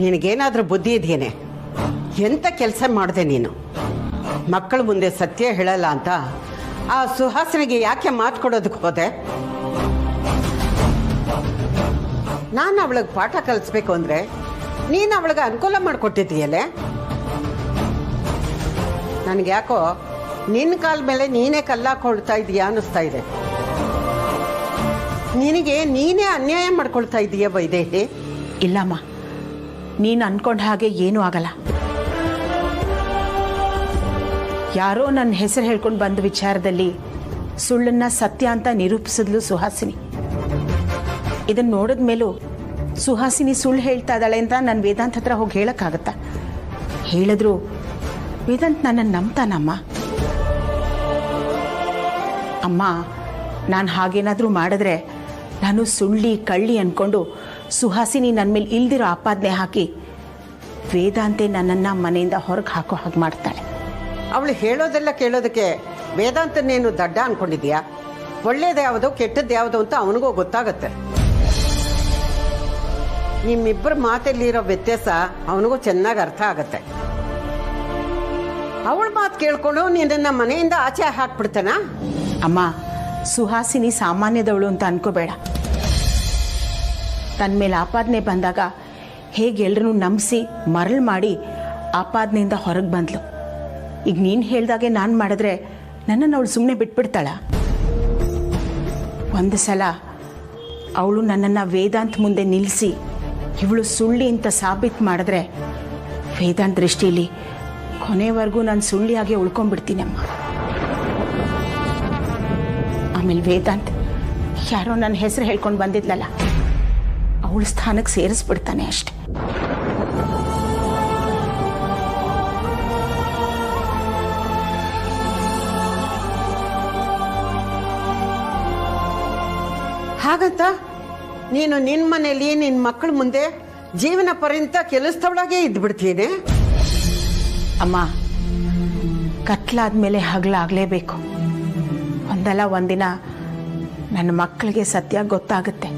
ನಿನಗೇನಾದ್ರೂ ಬುದ್ಧಿ ಇದೆಯೇನೆ? ಎಂತ ಕೆಲಸ ಮಾಡಿದೆ ನೀನು? ಮಕ್ಕಳ ಮುಂದೆ ಸತ್ಯ ಹೇಳಲ್ಲ ಅಂತ ಆ ಸುಹಾಸಿನಿಗೆ ಯಾಕೆ ಮಾತು ಕೊಡೋದಕ್ಕೆ ಹೋದೆ? ನಾನು ಅವಳಿಗೆ ಪಾಠ ಕಲಿಸ್ಬೇಕು ಅಂದ್ರೆ ನೀನು ಅವಳಿಗೆ ಅನುಕೂಲ ಮಾಡಿಕೊಟ್ಟಿದ್ದೀಯಲ್ಲೇ. ನನಗೆ ಯಾಕೋ ನಿನ್ನ ಕಾಲ ಮೇಲೆ ನೀನೇ ಕಲ್ಲಾಕೊಳ್ತಾ ಇದೀಯಾ ಅನ್ನಿಸ್ತಾ ಇದೆ. ನಿನಗೆ ನೀನೇ ಅನ್ಯಾಯ ಮಾಡ್ಕೊಳ್ತಾ ಇದೀಯ ವೈದೇಹಿ. ಇಲ್ಲಮ್ಮ, ನೀನು ಅನ್ಕೊಂಡ ಹಾಗೆ ಏನೂ ಆಗಲ್ಲ. ಯಾರೋ ನನ್ನ ಹೆಸರು ಹೇಳ್ಕೊಂಡು ಬಂದ ವಿಚಾರದಲ್ಲಿ ಸುಳ್ಳನ್ನ ಸತ್ಯ ಅಂತ ನಿರೂಪಿಸಿದ್ಲು ಸುಹಾಸಿನಿ. ಇದನ್ನು ನೋಡಿದ ಮೇಲೂ ಸುಹಾಸಿನಿ ಸುಳ್ಳು ಹೇಳ್ತಾ ಇದ್ದಾಳೆ ಅಂತ ನಾನು ವೇದಾಂತ್ ಹತ್ರ ಹೋಗಿ ಹೇಳಕ್ಕಾಗತ್ತಾ? ಹೇಳಿದ್ರು ವೇದಾಂತ್ ನನ್ನನ್ನು ನಂಬ್ತಾನಮ್ಮ. ಅಮ್ಮ, ನಾನು ಹಾಗೇನಾದರೂ ಮಾಡಿದ್ರೆ ನಾನು ಸುಳ್ಳಿ ಕಳ್ಳಿ ಅಂದ್ಕೊಂಡು ಸುಹಾಸಿನಿ ನನ್ನ ಮೇಲೆ ಇಲ್ದಿರೋ ಆಪಾದನೆ ಹಾಕಿ ವೇದಾಂತೆ ನನ್ನನ್ನು ಮನೆಯಿಂದ ಹೊರಗೆ ಹಾಕೋ ಹಾಗೆ ಮಾಡ್ತಾಳೆ. ಅವಳು ಹೇಳೋದೆಲ್ಲ ಕೇಳೋದಕ್ಕೆ ವೇದಾಂತನೇನು ದಡ್ಡ ಅನ್ಕೊಂಡಿದ್ಯಾ? ಒಳ್ಳೇದು ಯಾವುದು ಕೆಟ್ಟದ್ದು ಯಾವುದು ಅಂತ ಅವನಿಗೂ ಗೊತ್ತಾಗತ್ತೆ. ನಿಮ್ಮಿಬ್ಬರ ಮಾತಲ್ಲಿರೋ ವ್ಯತ್ಯಾಸ ಅವನಿಗೂ ಚೆನ್ನಾಗಿ ಅರ್ಥ ಆಗತ್ತೆ. ಅವಳ ಮಾತು ಕೇಳ್ಕೊಂಡು ನಿನ್ನ ಮನೆಯಿಂದ ಆಚೆ ಹಾಕ್ಬಿಡ್ತಾನ? ಅಮ್ಮ, ಸುಹಾಸಿನಿ ಸಾಮಾನ್ಯದವಳು ಅಂತ ಅನ್ಕೋಬೇಡ. ತನ್ನ ಮೇಲೆ ಆಪಾದನೆ ಬಂದಾಗ ಹೇಗೆ ಎಲ್ಲರನ್ನೂ ನಂಬಿಸಿ ಮರಳು ಮಾಡಿ ಆಪಾದನೆಯಿಂದ ಹೊರಗೆ ಬಂದ್ಲು. ಈಗ ನೀನು ಹೇಳ್ದಾಗೆ ನಾನು ಮಾಡಿದ್ರೆ ನನ್ನನ್ನು ಅವಳು ಸುಮ್ಮನೆ ಬಿಟ್ಬಿಡ್ತಾಳ? ಒಂದು ಸಲ ಅವಳು ನನ್ನನ್ನು ವೇದಾಂತ್ ಮುಂದೆ ನಿಲ್ಲಿಸಿ ಇವಳು ಸುಳ್ಳಿ ಅಂತ ಸಾಬೀತು ಮಾಡಿದ್ರೆ ವೇದಾಂತ್ ದೃಷ್ಟಿಯಲ್ಲಿ ಕೊನೆವರೆಗೂ ನಾನು ಸುಳ್ಳಿಯಾಗೆ ಉಳ್ಕೊಂಡ್ಬಿಡ್ತೀನಮ್ಮ. ಆಮೇಲೆ ವೇದಾಂತ್ ಯಾರೋ ನನ್ನ ಹೆಸರು ಹೇಳ್ಕೊಂಡು ಬಂದಿದ್ಲಲ್ಲ, ಅವಳ ಸ್ಥಾನಕ್ಕೆ ಸೇರಿಸ್ಬಿಡ್ತಾನೆ ಅಷ್ಟೆ. ಹಾಗಂತ ನೀನು ನಿನ್ನ ಮನೇಲಿ ನಿನ್ನ ಮಕ್ಕಳ ಮುಂದೆ ಜೀವನ ಪರ್ಯಂತ ಕೆಲಸದವಳಾಗೆ ಇದ್ಬಿಡ್ತೀನಿ? ಅಮ್ಮ, ಕತ್ಲಾದ್ಮೇಲೆ ಹಗಲಾಗಲೇಬೇಕು. ಒಂದಲ್ಲ ಒಂದಿನ ನನ್ನ ಮಕ್ಕಳಿಗೆ ಸತ್ಯ ಗೊತ್ತಾಗುತ್ತೆ.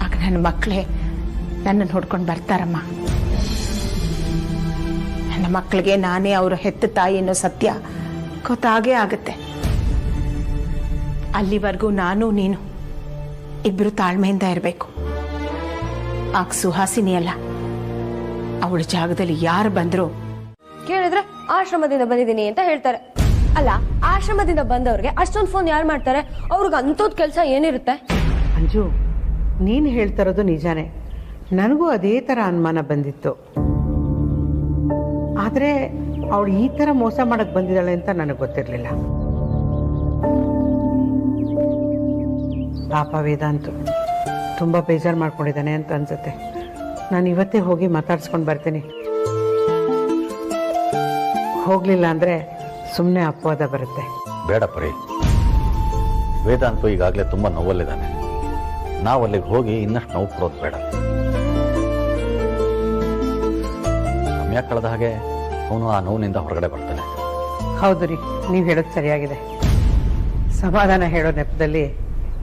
ಆಗ ನನ್ನ ಮಕ್ಕಳೇ ನನ್ನನ್ನು ಹೊಡ್ಕೊಂಡು ಬರ್ತಾರಮ್ಮ. ನನ್ನ ಮಕ್ಕಳಿಗೆ ನಾನೇ ಅವರ ಹೆತ್ತ ತಾಯಿ ಅನ್ನೋ ಸತ್ಯ ಗೊತ್ತಾಗೇ ಆಗುತ್ತೆ. ಅಲ್ಲಿವರೆಗೂ ನಾನು ನೀನು ಇಬ್ಬರು ತಾಳ್ಮೆಯಿಂದ ಇರಬೇಕು. ಆಗ ಸುಹಾಸಿನಿ ಅಲ್ಲ, ಅವಳ ಜಾಗದಲ್ಲಿ ಯಾರು ಬಂದ್ರು ಕೇಳಿದ್ರೆ ಆಶ್ರಮದಿಂದ ಬಂದಿದ್ದೀನಿ ಅಂತ ಹೇಳ್ತಾರೆ. ಅಲ್ಲ, ಆಶ್ರಮದಿಂದ ಬಂದವ್ರಿಗೆ ಅಷ್ಟೊಂದು ಫೋನ್ ಯಾರು ಮಾಡ್ತಾರೆ? ಅವ್ರಿಗೆ ಅಂಥದ್ದು ಕೆಲಸ ಏನಿರುತ್ತೆ? ಅಂಜು, ನೀನು ಹೇಳ್ತಿರೋದು ನಿಜಾನೇ. ನನಗೂ ಅದೇ ಥರ ಅನುಮಾನ ಬಂದಿತ್ತು. ಆದರೆ ಅವಳು ಈ ಥರ ಮೋಸ ಮಾಡಕ್ಕೆ ಬಂದಿದ್ದಾಳೆ ಅಂತ ನನಗೆ ಗೊತ್ತಿರಲಿಲ್ಲ. ಪಾಪ ವೇದಾಂತು ತುಂಬ ಬೇಜಾರು ಮಾಡ್ಕೊಂಡಿದ್ದಾನೆ ಅಂತ ಅನ್ಸುತ್ತೆ. ನಾನು ಇವತ್ತೇ ಹೋಗಿ ಮಾತಾಡ್ಸ್ಕೊಂಡು ಬರ್ತೀನಿ. ಹೋಗಲಿಲ್ಲ ಅಂದರೆ ಸುಮ್ಮನೆ ಅಪವಾದ ಬರುತ್ತೆ. ಬೇಡ ಪರಿ, ವೇದಾಂತು ಈಗಾಗಲೇ ತುಂಬ ನೋವಲ್ಲಿದ್ದಾನೆ. ನಾವು ಅಲ್ಲಿಗೆ ಹೋಗಿ ಇನ್ನಷ್ಟು ನೋವು ಕೊಡೋದು ಬೇಡ. ಸಮಯ ಕಳೆದ ಹಾಗೆ ಅವನು ಆ ನೋವಿನಿಂದ ಹೊರಗಡೆ ಬರ್ತಾನೆ. ಹೌದು ರೀ, ನೀವು ಹೇಳೋದು ಸರಿಯಾಗಿದೆ. ಸಮಾಧಾನ ಹೇಳೋ ನೆಪದಲ್ಲಿ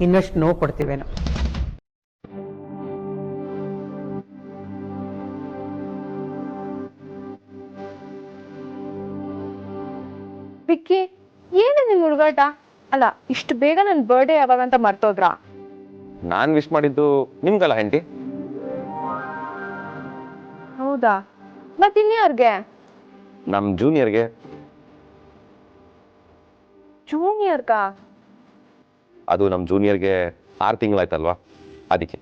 ಇನ್ನಷ್ಟು ನೋವು ಕೊಡ್ತೀವೇನೋ. ವಿಕ್ಕಿ, ಏನು ನಿಮ್ ಹುಡುಗಾಟ? ಅಲ್ಲ, ಇಷ್ಟು ಬೇಗ ನನ್ನ ಬರ್ಡೇ ಯಾವಾಗ ಅಂತ ಮರ್ತೋದ್ರಾ? ನಾನ್ ವಿಶ್ ಮಾಡಿದ್ದು ನಿಮ್ಗಲ್ಲ ಹೆಂಡತಿ. ಹೌದಾ? ಮತ್ ಇನ್ಯಾರ್ಗೆ? ನಮ್ ಜೂನಿಯರ್ಗೆ. ಜೂನಿಯರ್ಗಾ? ಅದು ನಮ್ ಜೂನಿಯರ್ಗೆ 6 ತಿಂಗಳಾಯ್ತಲ್ವಾ, ಅದಕ್ಕೆ.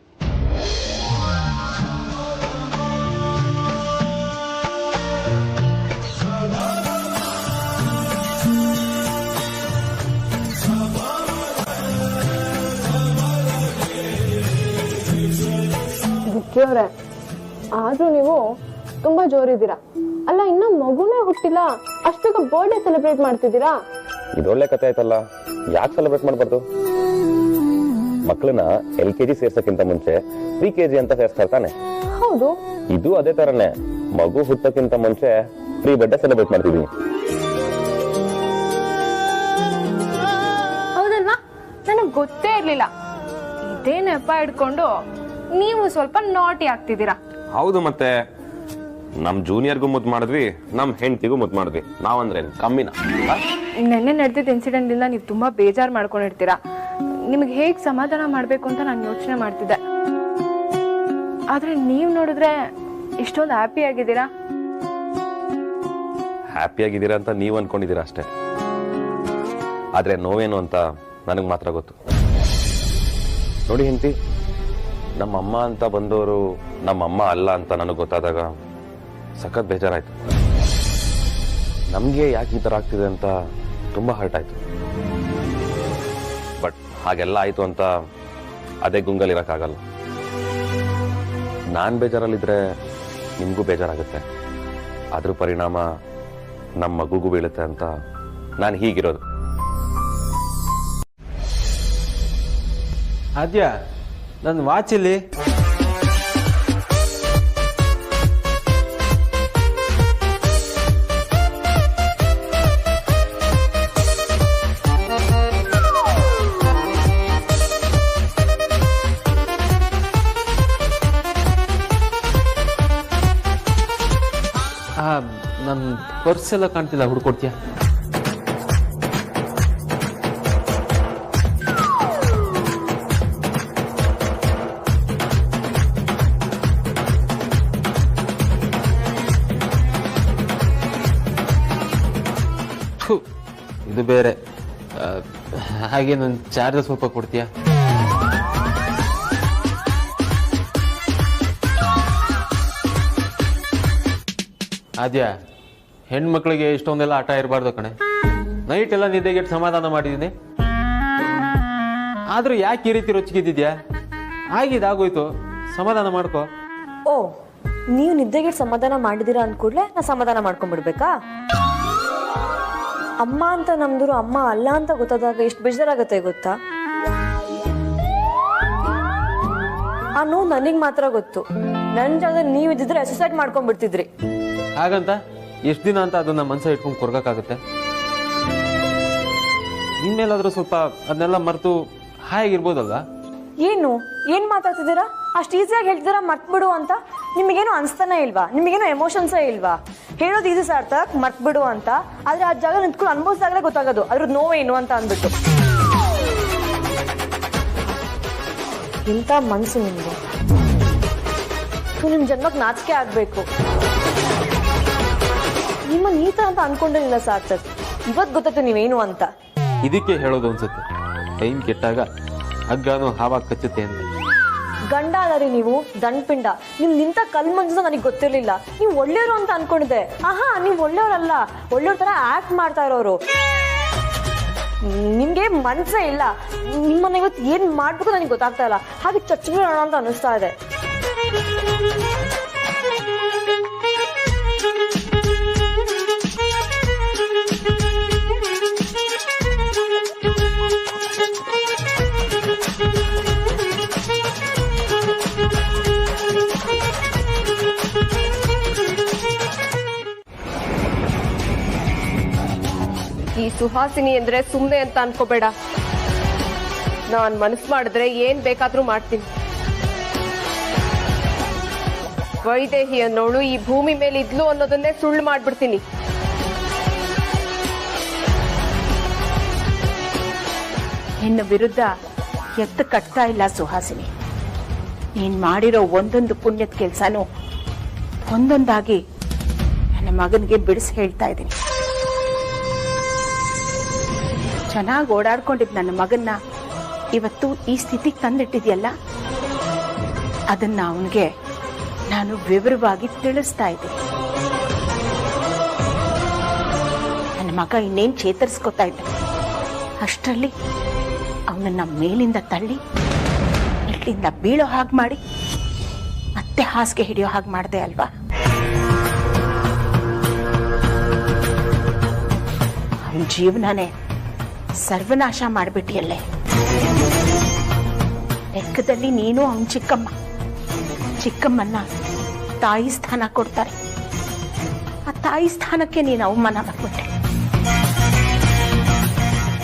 ವಿಕ್ಕಿಯವ್ರೆ, ಆದ್ರೂ ನೀವು ತುಂಬಾ ಜೋರಿದ್ದೀರಾ. ಅಲ್ಲ, ಇನ್ನ ಮಗುನೇ ಹುಟ್ಟಿಲ್ಲ, ಅಷ್ಟಕ್ಕೆ ಬರ್ಡೇ ಸೆಲೆಬ್ರೇಟ್ ಮಾಡ್ತಿದ್ದೀರಾ? ಇದೊಳ್ಳೆ ಕತೆ ಆಯ್ತಲ್ಲ. ಯಾಕೆ ಸೆಲೆಬ್ರೇಟ್ ಮಾಡಬಾರ್ದು? ಮಕ್ಕಳನ್ನ LKG ಸೇರ್ಸಕ್ಕಿಂತ ಮುಂಚೆ PKG ಅಂತ ಸೇರ್ಸ್ತಾರೆ ತಾನೆ? ಹೌದು. ಇದು ಅದೇ ತರನೇ, ಮಗು ಹುಟ್ಟಕ್ಕಿಂತ ಮುಂಚೆ ಪ್ರೀ ಬರ್ಡೇ ಸೆಲೆಬ್ರೇಟ್ ಮಾಡ್ತಿದೀನಿ. ಹೌದಲ್ವಾ? ನನಗ್ ಗೊತ್ತೇ ಇರ್ಲಿಲ್ಲ. ಇದೇ ನೆಪ ಇಟ್ಕೊಂಡು ನೀವು ಸ್ವಲ್ಪ ನಾಟಿ ಆಗ್ತಿದ್ದೀರಾ. ಹೌದು, ಮತ್ತೆ ನಮ್ ಜೂನಿಯರ್ಗೂ ಮುದ್ದು ಮಾಡಿದ್ವಿ, ನಮ್ ಹೆಂಡತಿಗೂ ಮುದ್ದು ಮಾಡಿದ್ವಿ. ನಾವಂದ್ರೆ ಕಮ್ಮಿನ? ನೆನ್ನೆ ನಡೆದಿದ್ದ ಇನ್ಸಿಡೆಂಟ್ ಇಂದ ನೀವು ತುಂಬಾ ಬೇಜಾರ್ ಮಾಡ್ಕೊಂಡಿರ್ತೀರಾ. ನಿಮ್ಗೆ ಹೇಗ್ ಸಮಾಧಾನ ಮಾಡ್ಬೇಕು ಅಂತ ನಾನು ಯೋಚನೆ ಮಾಡ್ತಿದ್ದೆ. ಆದ್ರೆ ನೀವ್ ನೋಡಿದ್ರೆ ಇಷ್ಟೊಂದು ಹ್ಯಾಪಿ ಆಗಿದ್ದೀರಾ. ಹ್ಯಾಪಿ ಆಗಿದ್ದೀರಾ ಅಂತ ನೀವ್ ಅನ್ಕೊಂಡಿದ್ದೀರಾ ಅಷ್ಟೇ. ಆದ್ರೆ ನೋವೇನು ಅಂತ ನನಗ್ ಮಾತ್ರ ಗೊತ್ತು. ನೋಡಿ ಹೆಂಡತಿ, ನಮ್ಮಮ್ಮ ಅಂತ ಬಂದವರು ನಮ್ಮಮ್ಮ ಅಲ್ಲ ಅಂತ ನನಗೆ ಗೊತ್ತಾದಾಗ ಸಖತ್ ಬೇಜಾರಾಯ್ತು. ನಮ್ಗೆ ಯಾಕೆ ಈ ತರ ಆಗ್ತಿದೆ ಅಂತ ತುಂಬಾ ಹರ್ಟ್ ಆಯ್ತು. ಬಟ್ ಹಾಗೆಲ್ಲ ಆಯ್ತು ಅಂತ ಅದೇ ಗುಂಗಲ್ ಇರಕ್ಕಾಗಲ್ಲ. ನಾನ್ ಬೇಜಾರಲ್ಲಿದ್ರೆ ನಿಮ್ಗೂ ಬೇಜಾರಾಗುತ್ತೆ. ಅದ್ರ ಪರಿಣಾಮ ನಮ್ಮ ಮಗುಗೂ ಬೀಳುತ್ತೆ ಅಂತ ನಾನು ಹೀಗಿರೋದು. ಆದ್ಯ, ನನ್ನ ವಾಚ್ ಇಲ್ಲಿ. ನನ್ನ ಪರ್ಸ್ ಎಲ್ಲ ಕಾಣ್ತಿಲ್ಲ, ಹುಡ್ಕೊಡ್ತೀಯಾ? ಇದು ಬೇರೆ. ಹಾಗೆ ನನ್ನ ಚಾರ್ಜರ್ ಸ್ವಲ್ಪ ಕೊಡ್ತೀಯಾ? ಆದ್ಯ, ಹೆಣ್ಮಕ್ಳಿಗೆ ಇಷ್ಟೊಂದೆಲ್ಲ ಆಟ ಇರಬಾರ್ದು ಕಣೆ. ನೈಟ್ ಎಲ್ಲ ನಿದ್ದೆಗೆಟ್ಟು ಸಮಾಧಾನ ಮಾಡಿದ್ದೀನಿ. ಆದ್ರೂ ಯಾಕೆ ಈ ರೀತಿ ರೊಚ್ಚಿಗಿದ್ದಿದ್ಯಾ? ಆಗಿದ್ದಾಗೋಯ್ತು, ಸಮಾಧಾನ ಮಾಡ್ಕೋ. ಓ, ನೀವು ನಿದ್ದೆಗೆ ಸಮಾಧಾನ ಮಾಡಿದೀರಾ ಅಂದ್ಕೂಡ್ಲೆ ನಾ ಸಮಾಧಾನ ಮಾಡ್ಕೊಂಡ್ಬಿಡ್ಬೇಕಾ? ಅಮ್ಮ ಅಂತ ನಮ್ದರು ಅಮ್ಮ ಅಲ್ಲ ಅಂತ ಗೊತ್ತಾದಾಗ ಎಷ್ಟು ಬೇಜಾರಾಗತ್ತೆ ಗೊತ್ತಾ? ಆ ನೋವು ನನಗ್ ಮಾತ್ರ ಗೊತ್ತು. ನನ್ನ ಜಾಗದಲ್ಲಿ ನೀವು ಇದ್ದಿದ್ರೆ ಸುಸೈಡ್ ಮಾಡ್ಕೊಂಡ್ಬಿಡ್ತಿದ್ರಿ. ಹಾಗಂತ ಎಷ್ಟು ದಿನ ಅಂತ ಅದನ್ನ ಮನ್ಸ ಇಟ್ಕೊಂಡು ಕೊರ್ಗಕ್ಕಾಗುತ್ತೆ? ಇನ್ಮೇಲಾದ್ರೂ ಸ್ವಲ್ಪ ಅದನ್ನೆಲ್ಲ ಮರೆತು ಹಾಯಾಗಿರ್ಬೋದಲ್ವಾ? ಏನ್ ಮಾತಾಡ್ತಿದ್ದೀರಾ? ಅಷ್ಟು ಈಸಿಯಾಗಿ ಹೇಳ್ತಿದ್ದೀರಾ ಮರ್ತ್ಬಿಡು ಅಂತ. ನಿಮಗೇನು ಅನ್ಸ್ತಾನೆ ಇಲ್ವಾ? ನಿಮಗೇನು ಎಮೋಷನ್ಸೇ ಇಲ್ವಾ? ಹೇಳೋದು ಈಸಿ ಸಾರ್ಥಕ್ ಮರ್ತ್ಬಿಡು ಅಂತ. ಆದ್ರೆ ಆ ಜಾಗ ನಿಂತ್ಕೊಂಡು ಅನ್ಭವಿಸಿದಾಗಲೇ ಗೊತ್ತಾಗೋದು ಅದ್ರದ್ದು ನೋವೇನು ಅಂತ ಅಂದ್ಬಿಟ್ಟು. ಇಂಥ ಮನ್ಸು ನಿಮ್ದು. ನಿಮ್ ಜನ್ಮಕ್ ನಾಚಿಕೆ ಆಗ್ಬೇಕು. ನಿಮ್ಮನ್ನ ಈ ತರ ಅಂತ ಅನ್ಕೊಂಡಿಲ್ಲ ಸಾರ್ಥಕ್. ಇವತ್ ಗೊತ್ತಾಯ್ತು ನೀವೇನು ಅಂತ. ಇದಕ್ಕೆ ಹೇಳೋದು ಅನ್ಸುತ್ತೆ, ಟೈಮ್ ಕೆಟ್ಟಾಗ ಹಗ್ಗಾನು ಹಾವಾಗ ಕಚ್ಚುತ್ತೆ ಅಂತ. ಗಂಡ ಅದಾರಿ ನೀವು, ದಂಡ್ಪಿಂಡ. ನಿಮ್ ನಿಂತ ಕಲ್ ಮಂಜು ನನಗೆ ಗೊತ್ತಿರ್ಲಿಲ್ಲ. ನೀವು ಒಳ್ಳೆಯವರು ಅಂತ ಅನ್ಕೊಂಡಿದ್ದೆ. ಆಹಾ, ನೀವ್ ಒಳ್ಳೆಯವರಲ್ಲ, ಒಳ್ಳೆಯವ್ರ ತರ ಆಕ್ಟ್ ಮಾಡ್ತಾ ಇರೋರು. ನಿಮ್ಗೆ ಮನ್ಸೇ ಇಲ್ಲ. ನಿಮ್ಮನ್ನ ಇವತ್ತು ಏನ್ ಮಾಡ್ಬೇಕು ನನಗೆ ಗೊತ್ತಾಗ್ತಾ ಇಲ್ಲ. ಹಾಗೆ ಚಚ್ಬಿಡೋಣ ಅಂತ ಅನಿಸ್ತಾ ಇದೆ. ಈ ಸುಹಾಸಿನಿ ಅಂದ್ರೆ ಸುಮ್ಮನೆ ಅಂತ ಅನ್ಕೋಬೇಡ. ನಾನ್ ಮನಸ್ಸು ಮಾಡಿದ್ರೆ ಏನ್ ಬೇಕಾದ್ರೂ ಮಾಡ್ತೀನಿ. ವೈದೇಹಿ ಅನ್ನೋಳು ಈ ಭೂಮಿ ಮೇಲೆ ಇದ್ಲು ಅನ್ನೋದನ್ನೇ ಸುಳ್ಳು ಮಾಡ್ಬಿಡ್ತೀನಿ. ನಿನ್ನ ವಿರುದ್ಧ ಎತ್ತು ಕಟ್ತಾ ಇಲ್ಲ ಸುಹಾಸಿನಿ. ನೀನ್ ಮಾಡಿರೋ ಒಂದೊಂದು ಪುಣ್ಯದ ಕೆಲ್ಸನೂ ಒಂದೊಂದಾಗಿ ನನ್ನ ಮಗನಿಗೆ ಬಿಡಿಸಿ ಹೇಳ್ತಾ ಇದ್ದೀನಿ. ಚೆನ್ನಾಗಿ ಓಡಾಡ್ಕೊಂಡಿದ್ ನನ್ನ ಮಗನ್ನ ಇವತ್ತು ಈ ಸ್ಥಿತಿಗೆ ತಂದಿಟ್ಟಿದ್ಯಲ್ಲ, ಅದನ್ನ ಅವನಿಗೆ ನಾನು ವಿವರವಾಗಿ ತಿಳಿಸ್ತಾ ಇದ್ದೀನಿ. ನನ್ನ ಮಗ ಇನ್ನೇನ್ ಚೇತರಿಸ್ಕೊತಾ ಇದ್ದ ಅಷ್ಟರಲ್ಲಿ ಅವನನ್ನ ಮೇಲಿಂದ ತಳ್ಳಿ ಮೆಟ್ಲಿಂದ ಬೀಳೋ ಹಾಗೆ ಮಾಡಿ ಮತ್ತೆ ಹಾಸಿಗೆ ಹಿಡಿಯೋ ಹಾಗೆ ಮಾಡಿದೆ ಅಲ್ವಾ? ಅವನ ಜೀವನನೇ ಸರ್ವನಾಶ ಮಾಡಿಬಿಟ್ಟಿಯಲ್ಲೇ. ಲೆಕ್ಕದಲ್ಲಿ ನೀನು ಅವನ ಚಿಕ್ಕಮ್ಮನ್ನ ತಾಯಿ ಸ್ಥಾನ ಕೊಡ್ತಾರೆ. ಆ ತಾಯಿ ಸ್ಥಾನಕ್ಕೆ ನೀನು ಅವಮಾನ ಮಾಡ್ಬಿಟ್ಟೆ.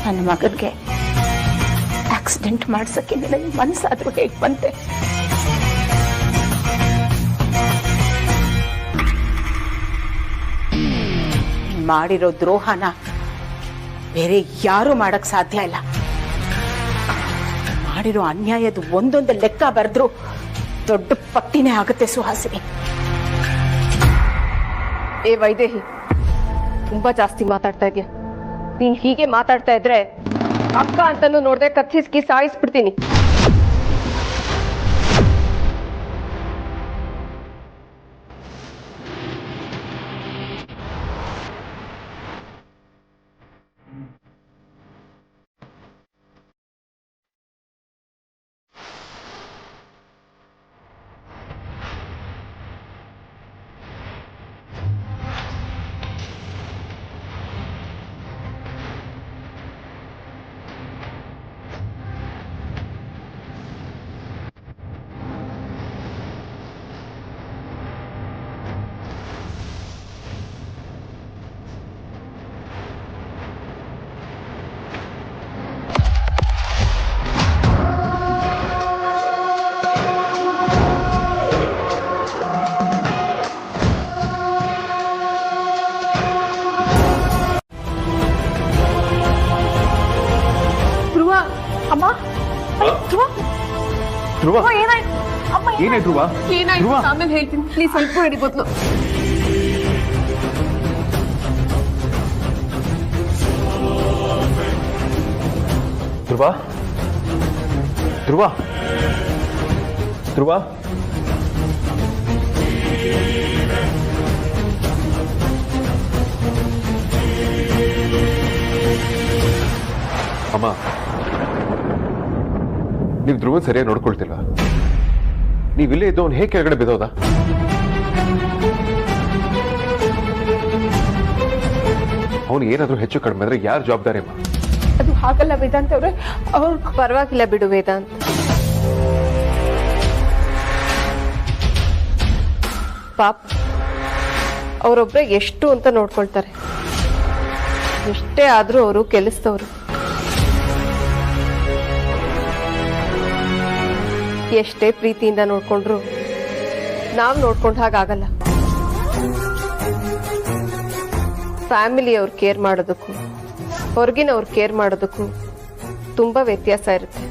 ನನ್ನ ಮಗನಿಗೆ ಆಕ್ಸಿಡೆಂಟ್ ಮಾಡ್ಸಕ್ಕೆ ನಿನಗೆ ಮನಸ್ಸಾದ್ರೂ ಹೇಗೆ ಬಂತೆ? ಮಾಡಿರೋ ದ್ರೋಹನ ಬೇರೆ ಯಾರು ಮಾಡಕ್ ಸಾಧ್ಯ ಇಲ್ಲ. ಮಾಡಿರೋ ಅನ್ಯಾಯದ ಒಂದೊಂದು ಲೆಕ್ಕ ಬರೆದ್ರು ದೊಡ್ಡ ಪಟ್ಟಿನೇ ಆಗುತ್ತೆ ಸುಹಾಸಿನಿ. ಏ ವೈದೇಹಿ, ತುಂಬಾ ಜಾಸ್ತಿ ಮಾತಾಡ್ತಾ ಇದೆಯಾ. ನೀನ್ ಹೀಗೆ ಮಾತಾಡ್ತಾ ಇದ್ರೆ ಅಕ್ಕ ಅಂತಾನು ನೋಡ್ದೆ ಕತ್ತಿಸ್ಕಿ ಸಾಯಿಸ್ಬಿಡ್ತೀನಿ. ಧ್ರುವ ಏನಾಯ್ತು ಧ್ರುವ? ಏನಾಯ್ತು ಆಮೇಲೆ ಹೇಳ್ತೀನಿ, ಪ್ಲೀಸ್ ಸ್ವಲ್ಪ ಹೇಳಿ ಬದಲು. ಧ್ರುವ ಧ್ರುವ ಧ್ರುವ ಅಮ್ಮ, ನೀವು ಧ್ರುವನ್ ಸರಿಯಾಗಿ ನೋಡ್ಕೊಳ್ತಿಲ್ಲ. ನೀವಿಲ್ಲೇ ಇದ್ದು ಅವ್ನು ಹೇಗೆ ಕೆಳಗಡೆ ಬಿದ್ದೋದ? ಅವನು ಏನಾದ್ರೂ ಹೆಚ್ಚು ಕಡಿಮೆ ಅಂದ್ರೆ ಯಾರು ಜವಾಬ್ದಾರಿ ಅಮ್ಮ? ಅದು ಹಾಗಲ್ಲ ವೇದಾಂತ್ ಅವ್ರೆ. ಅವ್ರು ಪರವಾಗಿಲ್ಲ ಬಿಡು ವೇದಾಂತ್. ಪಾಪ ಅವರೊಬ್ರೆ ಎಷ್ಟು ಅಂತ ನೋಡ್ಕೊಳ್ತಾರೆ. ಎಷ್ಟೇ ಆದ್ರೂ ಅವರು ಕೆಲಸದವರು. ಎಷ್ಟೇ ಪ್ರೀತಿಯಿಂದ ನೋಡ್ಕೊಂಡ್ರು ನಾವು ನೋಡ್ಕೊಂಡ ಹಾಗಾಗಲ್ಲ. ಫ್ಯಾಮಿಲಿ ಅವ್ರು ಕೇರ್ ಮಾಡೋದಕ್ಕೂ ಹೊರಗಿನವ್ರು ಕೇರ್ ಮಾಡೋದಕ್ಕೂ ತುಂಬಾ ವ್ಯತ್ಯಾಸ ಇರುತ್ತೆ.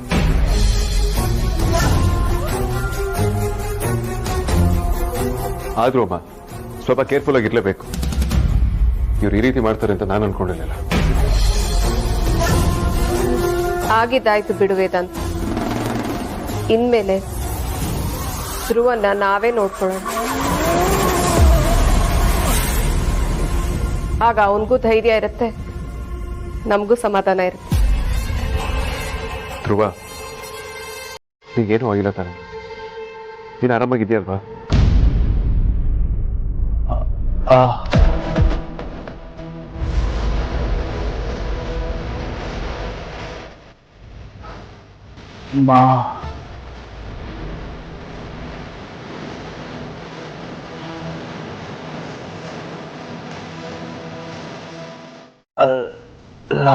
ಆದ್ರೂ ಅಮ್ಮ ಸ್ವಲ್ಪ ಕೇರ್ಫುಲ್ ಆಗಿರ್ಲೇಬೇಕು. ಇವ್ರು ಈ ರೀತಿ ಮಾಡ್ತಾರೆ ಅಂತ ನಾನು ಅನ್ಕೊಂಡಿರ್ಲಿಲ್ಲ. ಆಗಿದ್ದಾಯ್ತು ಬಿಡು ವೇದಾಂತ್. ಇನ್ಮೇಲೆ ಧ್ರುವನ್ನ ನಾವೇ ನೋಡ್ಕೊಳ್ಳೋಣ. ಆಗ ಅವನಿಗೂ ಧೈರ್ಯ ಇರುತ್ತೆ, ನಮಗೂ ಸಮಾಧಾನ ಇರುತ್ತೆ. ಧ್ರುವ, ನೀಗೇನು ಆಗಿಲ್ಲ ತಾನೆ? ನೀನು ಆರಾಮಾಗಿದ್ಯಲ್ವಾ? ಮಾ ಅಲ್ಲ,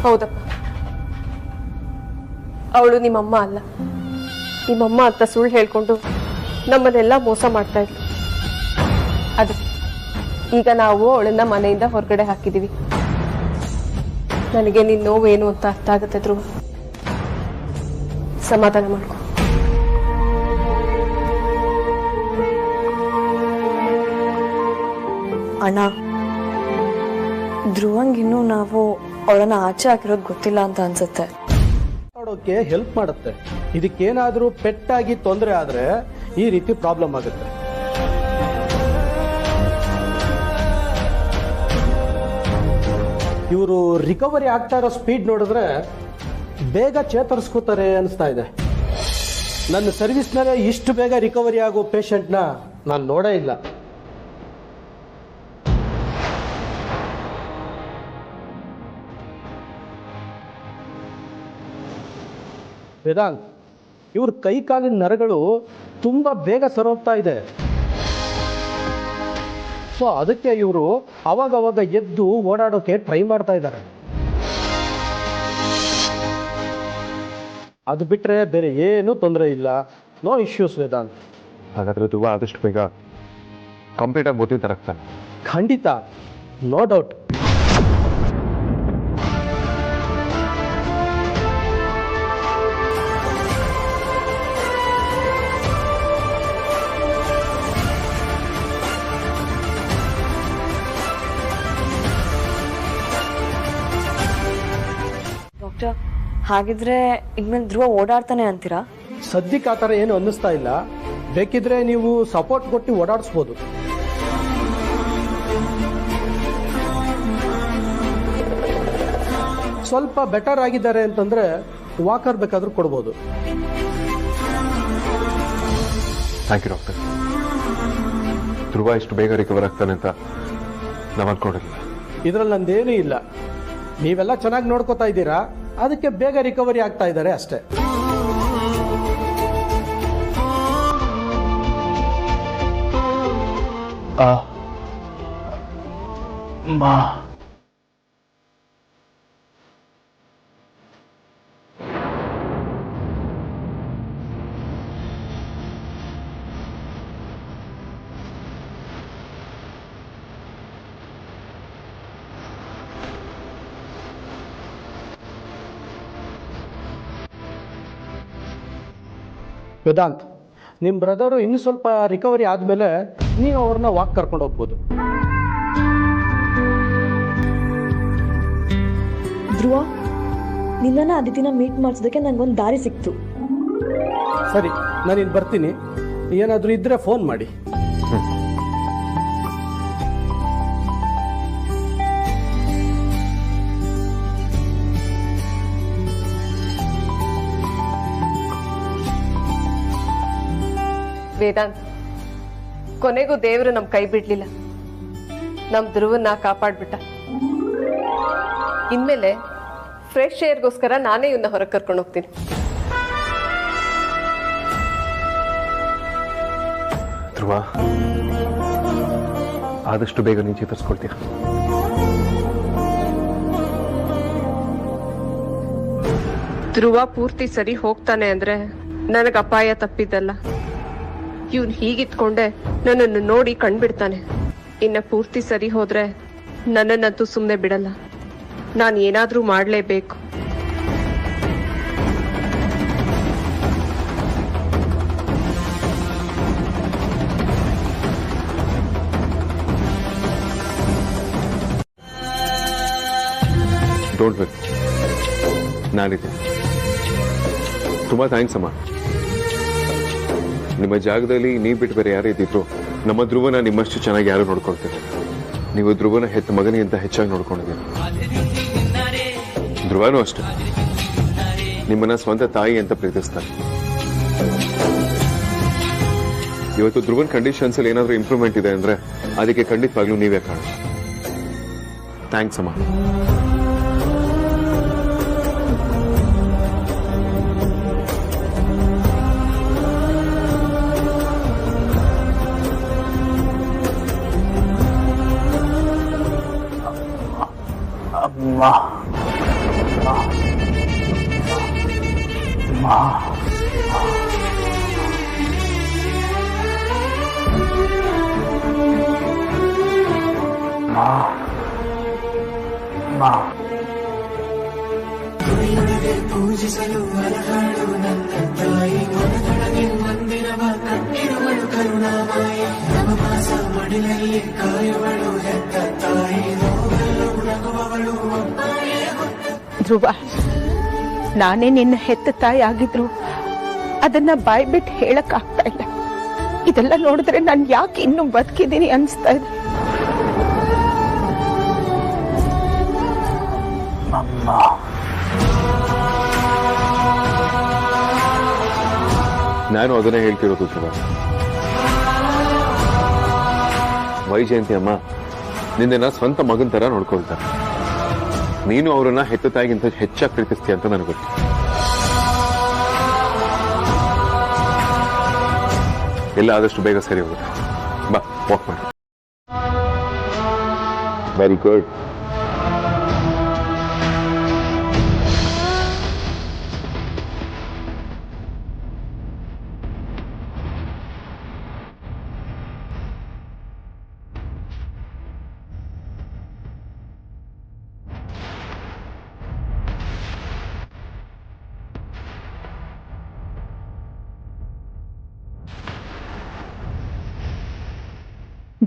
ಹೌದಪ್ಪ, ಅವಳು ನಿಮ್ಮಮ್ಮ ಅಲ್ಲ. ನಿಮ್ಮಮ್ಮ ಅಂತ ಸುಳ್ಳು ಹೇಳ್ಕೊಂಡು ನಮ್ಮನ್ನೆಲ್ಲ ಮೋಸ ಮಾಡ್ತಾ ಇದ್ಲು. ಅದಕ್ಕೆ ಈಗ ನಾವು ಅವಳನ್ನ ಮನೆಯಿಂದ ಹೊರಗಡೆ ಹಾಕಿದೀವಿ. ನನಗೆ ನಿನ್ನ ನೋವೇನು ಅಂತ ಅರ್ಥ ಆಗುತ್ತೆ ಧ್ರುವ. ಸಮಾಧಾನ ಮಾಡ್ಕೊ. ಅಣ್ಣ, ಧ್ರುವಂಗಿನ್ನೂ ನಾವು ಅವಳನ್ನ ಆಚೆ ಹಾಕಿರೋದು ಗೊತ್ತಿಲ್ಲ ಅಂತ ಅನ್ಸುತ್ತೆ. ಮಾಡೋಕೆ ಹೆಲ್ಪ್ ಮಾಡುತ್ತೆ. ಇದಕ್ಕೇನಾದ್ರೂ ಪೆಟ್ಟಾಗಿ ತೊಂದರೆ ಆದ್ರೆ ಈ ರೀತಿ ಪ್ರಾಬ್ಲಮ್ ಆಗುತ್ತೆ. ಇವರು ರಿಕವರಿ ಆಗ್ತಾ ಇರೋ ಸ್ಪೀಡ್ ನೋಡಿದ್ರೆ ಬೇಗ ಚೇತರಿಸ್ಕೋತಾರೆ ಅನಿಸ್ತಾ ಇದೆ. ನನ್ನ ಸರ್ವಿಸ್ನಲ್ಲೇ ಇಷ್ಟು ಬೇಗ ರಿಕವರಿ ಆಗೋ ಪೇಷಂಟ್ನ ನಾನು ನೋಡೇ ಇಲ್ಲ. ವೇದಾಂತ್, ಇವ್ರ ಕೈ ಕಾಲಿನ ನರಗಳು ತುಂಬ ಬೇಗ ಸರೋಗ್ತಾ ಇದೆ. ಸೊ ಅದಕ್ಕೆ ಇವರು ಅವಾಗವಾಗ ಎದ್ದು ಓಡಾಡೋಕೆ ಟ್ರೈ ಮಾಡ್ತಾ ಇದ್ದಾರೆ. ಅದು ಬಿಟ್ಟರೆ ಬೇರೆ ಏನೂ ತೊಂದರೆ ಇಲ್ಲ. No issues Vedant. ಹಾಗಾದ್ರೆ ಧ್ರುವ ಆದಷ್ಟು ಬೇಗ ಕಂಪ್ಲೀಟಾಗಿ ಬುದ್ಧಿ ತರಕ್ತಾನೆ. ಖಂಡಿತ, ನೋ ಡೌಟ್. ಡಾಕ್ಟರ್, ಹಾಗಿದ್ರೆ ಇನ್ಮೇಲೆ ಧ್ರುವ ಓಡಾಡ್ತಾನೆ ಅಂತೀರಾ? ಸದ್ಯಕ್ಕೆ ಆ ಥರ ಏನು ಅನ್ನಿಸ್ತಾ ಇಲ್ಲ. ಬೇಕಿದ್ರೆ ನೀವು ಸಪೋರ್ಟ್ ಕೊಟ್ಟು ಓಡಾಡಿಸ್ಬೋದು. ಸ್ವಲ್ಪ ಬೆಟರ್ ಆಗಿದ್ದಾರೆ ಅಂತಂದ್ರೆ ವಾಕರ್ ಬೇಕಾದ್ರೂ ಕೊಡ್ಬೋದು. Thank you doctor. ಧ್ರುವ ಇಷ್ಟು ಬೇಗ ರಿಕವರ್ ಆಗ್ತಾನೆ ಅಂತ ನಾವು ಅನ್ಕೊಂಡಿಲ್ಲ. ಇದರಲ್ಲಿ ನಂದೇನೂ ಇಲ್ಲ. ನೀವೆಲ್ಲ ಚೆನ್ನಾಗಿ ನೋಡ್ಕೋತಾ ಇದ್ದೀರಾ, ಅದಕ್ಕೆ ಬೇಗ ರಿಕವರಿ ಆಗ್ತಾ ಇದ್ದಾರೆ ಅಷ್ಟೇ. ವೇದಾಂತ್, ನಿಮ್ಮ ಬ್ರದರು ಇನ್ನು ಸ್ವಲ್ಪ ರಿಕವರಿ ಆದಮೇಲೆ ನೀವು ಅವ್ರನ್ನ ವಾಕ್ ಕರ್ಕೊಂಡು ಹೋಗ್ಬೋದು. ಧ್ರುವ, ನಿನ್ನನ್ನು ಅದಿತಿನ ಮೀಟ್ ಮಾಡಿಸೋದಕ್ಕೆ ನಂಗೊಂದು ದಾರಿ ಸಿಕ್ತು. ಸರಿ, ನಾನಿನ್ನು ಬರ್ತೀನಿ. ಏನಾದರೂ ಇದ್ದರೆ ಫೋನ್ ಮಾಡಿ. ವೇದಾಂತ್, ಕೊನೆಗೂ ದೇವರು ನಮ್ ಕೈ ಬಿಡ್ಲಿಲ್ಲ. ನಮ್ ಧ್ರುವನ್ನ ಕಾಪಾಡ್ಬಿಟ್ಟ. ಇನ್ಮೇಲೆ ಫ್ರೆಶ್ ಏರ್ಗೋಸ್ಕರ ನಾನೇ ಇವನ್ನ ಹೊರಗೆ ಕರ್ಕೊಂಡು ಹೋಗ್ತೀನಿ. ಧ್ರುವ, ಆದಷ್ಟು ಬೇಗ ನೀನು ಚೇತರಿಸ್ಕೊಳ್ತೀರ. ಧ್ರುವ ಪೂರ್ತಿ ಸರಿ ಹೋಗ್ತಾನೆ ಅಂದ್ರೆ ನನಗೆ ಅಪಾಯ ತಪ್ಪಿದ್ದಲ್ಲ. ಇವನ್ ಹೀಗಿತ್ಕೊಂಡೆ ನನ್ನನ್ನು ನೋಡಿ ಕಣ್ಬಿಡ್ತಾನೆ. ಇನ್ನ ಪೂರ್ತಿ ಸರಿ ಹೋದ್ರೆ ನನ್ನನ್ನಂತೂ ಸುಮ್ಮನೆ ಬಿಡಲ್ಲ. ನಾನು ಏನಾದ್ರೂ ಮಾಡಲೇಬೇಕು. ಡೋಂಟ್ ವರಿ, ನಾನಿದ್ದೆ. ತುಂಬಾ ಥ್ಯಾಂಕ್ಸ್ ಅಮ್ಮ. ನಿಮ್ಮ ಜಾಗದಲ್ಲಿ ನೀವು ಬಿಟ್ಟು ಬೇರೆ ಯಾರು ಇದ್ದಿದ್ರು ನಮ್ಮ ಧ್ರುವನ ನಿಮ್ಮಷ್ಟು ಚೆನ್ನಾಗಿ ಯಾರು ನೋಡ್ಕೊಳ್ತೀರಿ. ನೀವು ಧ್ರುವನ ಹೆತ್ತ ಮಗನಿಗಿಂತ ಹೆಚ್ಚಾಗಿ ನೋಡ್ಕೊಂಡಿದ್ದೀರಿ. ಧ್ರುವನೂ ಅಷ್ಟೇ ನಿಮ್ಮನ್ನ ಸ್ವಂತ ತಾಯಿ ಅಂತ ಪ್ರೀತಿಸ್ತಾರೆ. ಇವತ್ತು ಧ್ರುವನ್ ಕಂಡೀಷನ್ಸ್ ಅಲ್ಲಿ ಏನಾದರೂ ಇಂಪ್ರೂವ್ಮೆಂಟ್ ಇದೆ ಅಂದ್ರೆ ಅದಕ್ಕೆ ಖಂಡಿತವಾಗ್ಲೂ ನೀವೇ ಕಾರಣ. ಥ್ಯಾಂಕ್ಸ್ ಅಮ್ಮ. ಪೂಜಿಸಲು ಅಲಹಾಡು ನನ್ನ ತಾಯಿ ಮನದೊಳಗೆ ಮಂದಿರವ ಕಟ್ಟಿರುವಳು ಕರುಣಾಮಾಯಿ. ನವಮಾಸ ಮಡಿಲಲ್ಲಿ ಕಾಯುವಳು ಹೆತ್ತ ತಾಯಿ, ನೋವಲು ನಗುವವಳು ಅಮ್ಮಾಯೇ. ಧ್ರುವ, ನಾನೇ ನಿನ್ನ ಹೆತ್ತ ತಾಯಿ ಆಗಿದ್ರು ಅದನ್ನ ಬಾಯ್ ಬಿಟ್ಟು ಹೇಳಕ್ ಆಗ್ತಾ ಇಲ್ಲ. ಇದೆಲ್ಲ ನೋಡಿದ್ರೆ ನಾನು ಯಾಕೆ ಇನ್ನೂ ಬದುಕಿದ್ದೀನಿ ಅನ್ಸ್ತಾ ಇದೆ. ನಾನು ಅದನ್ನೇ ಹೇಳ್ತಿರೋದು ಧ್ರುವ. ವೈಜಯಂತಿ ಅಮ್ಮ ನಿನ್ನ ಸ್ವಂತ ಮಗನ ತರ ನೋಡ್ಕೊಳ್ತಾರೆ. ನೀನು ಅವರನ್ನ ಹೆತ್ತ ತಾಯಿಗಿಂತ ಹೆಚ್ಚಾಗಿ ಪ್ರೀತಿಸ್ತೀಯ ಅಂತ ನನಗೆ ಗೊತ್ತು. ಎಲ್ಲ ಆದಷ್ಟು ಬೇಗ ಸರಿ ಹೋಗುತ್ತೆ. ಬಾ ವಾಕ್ ಮಾಡಿ. Very good.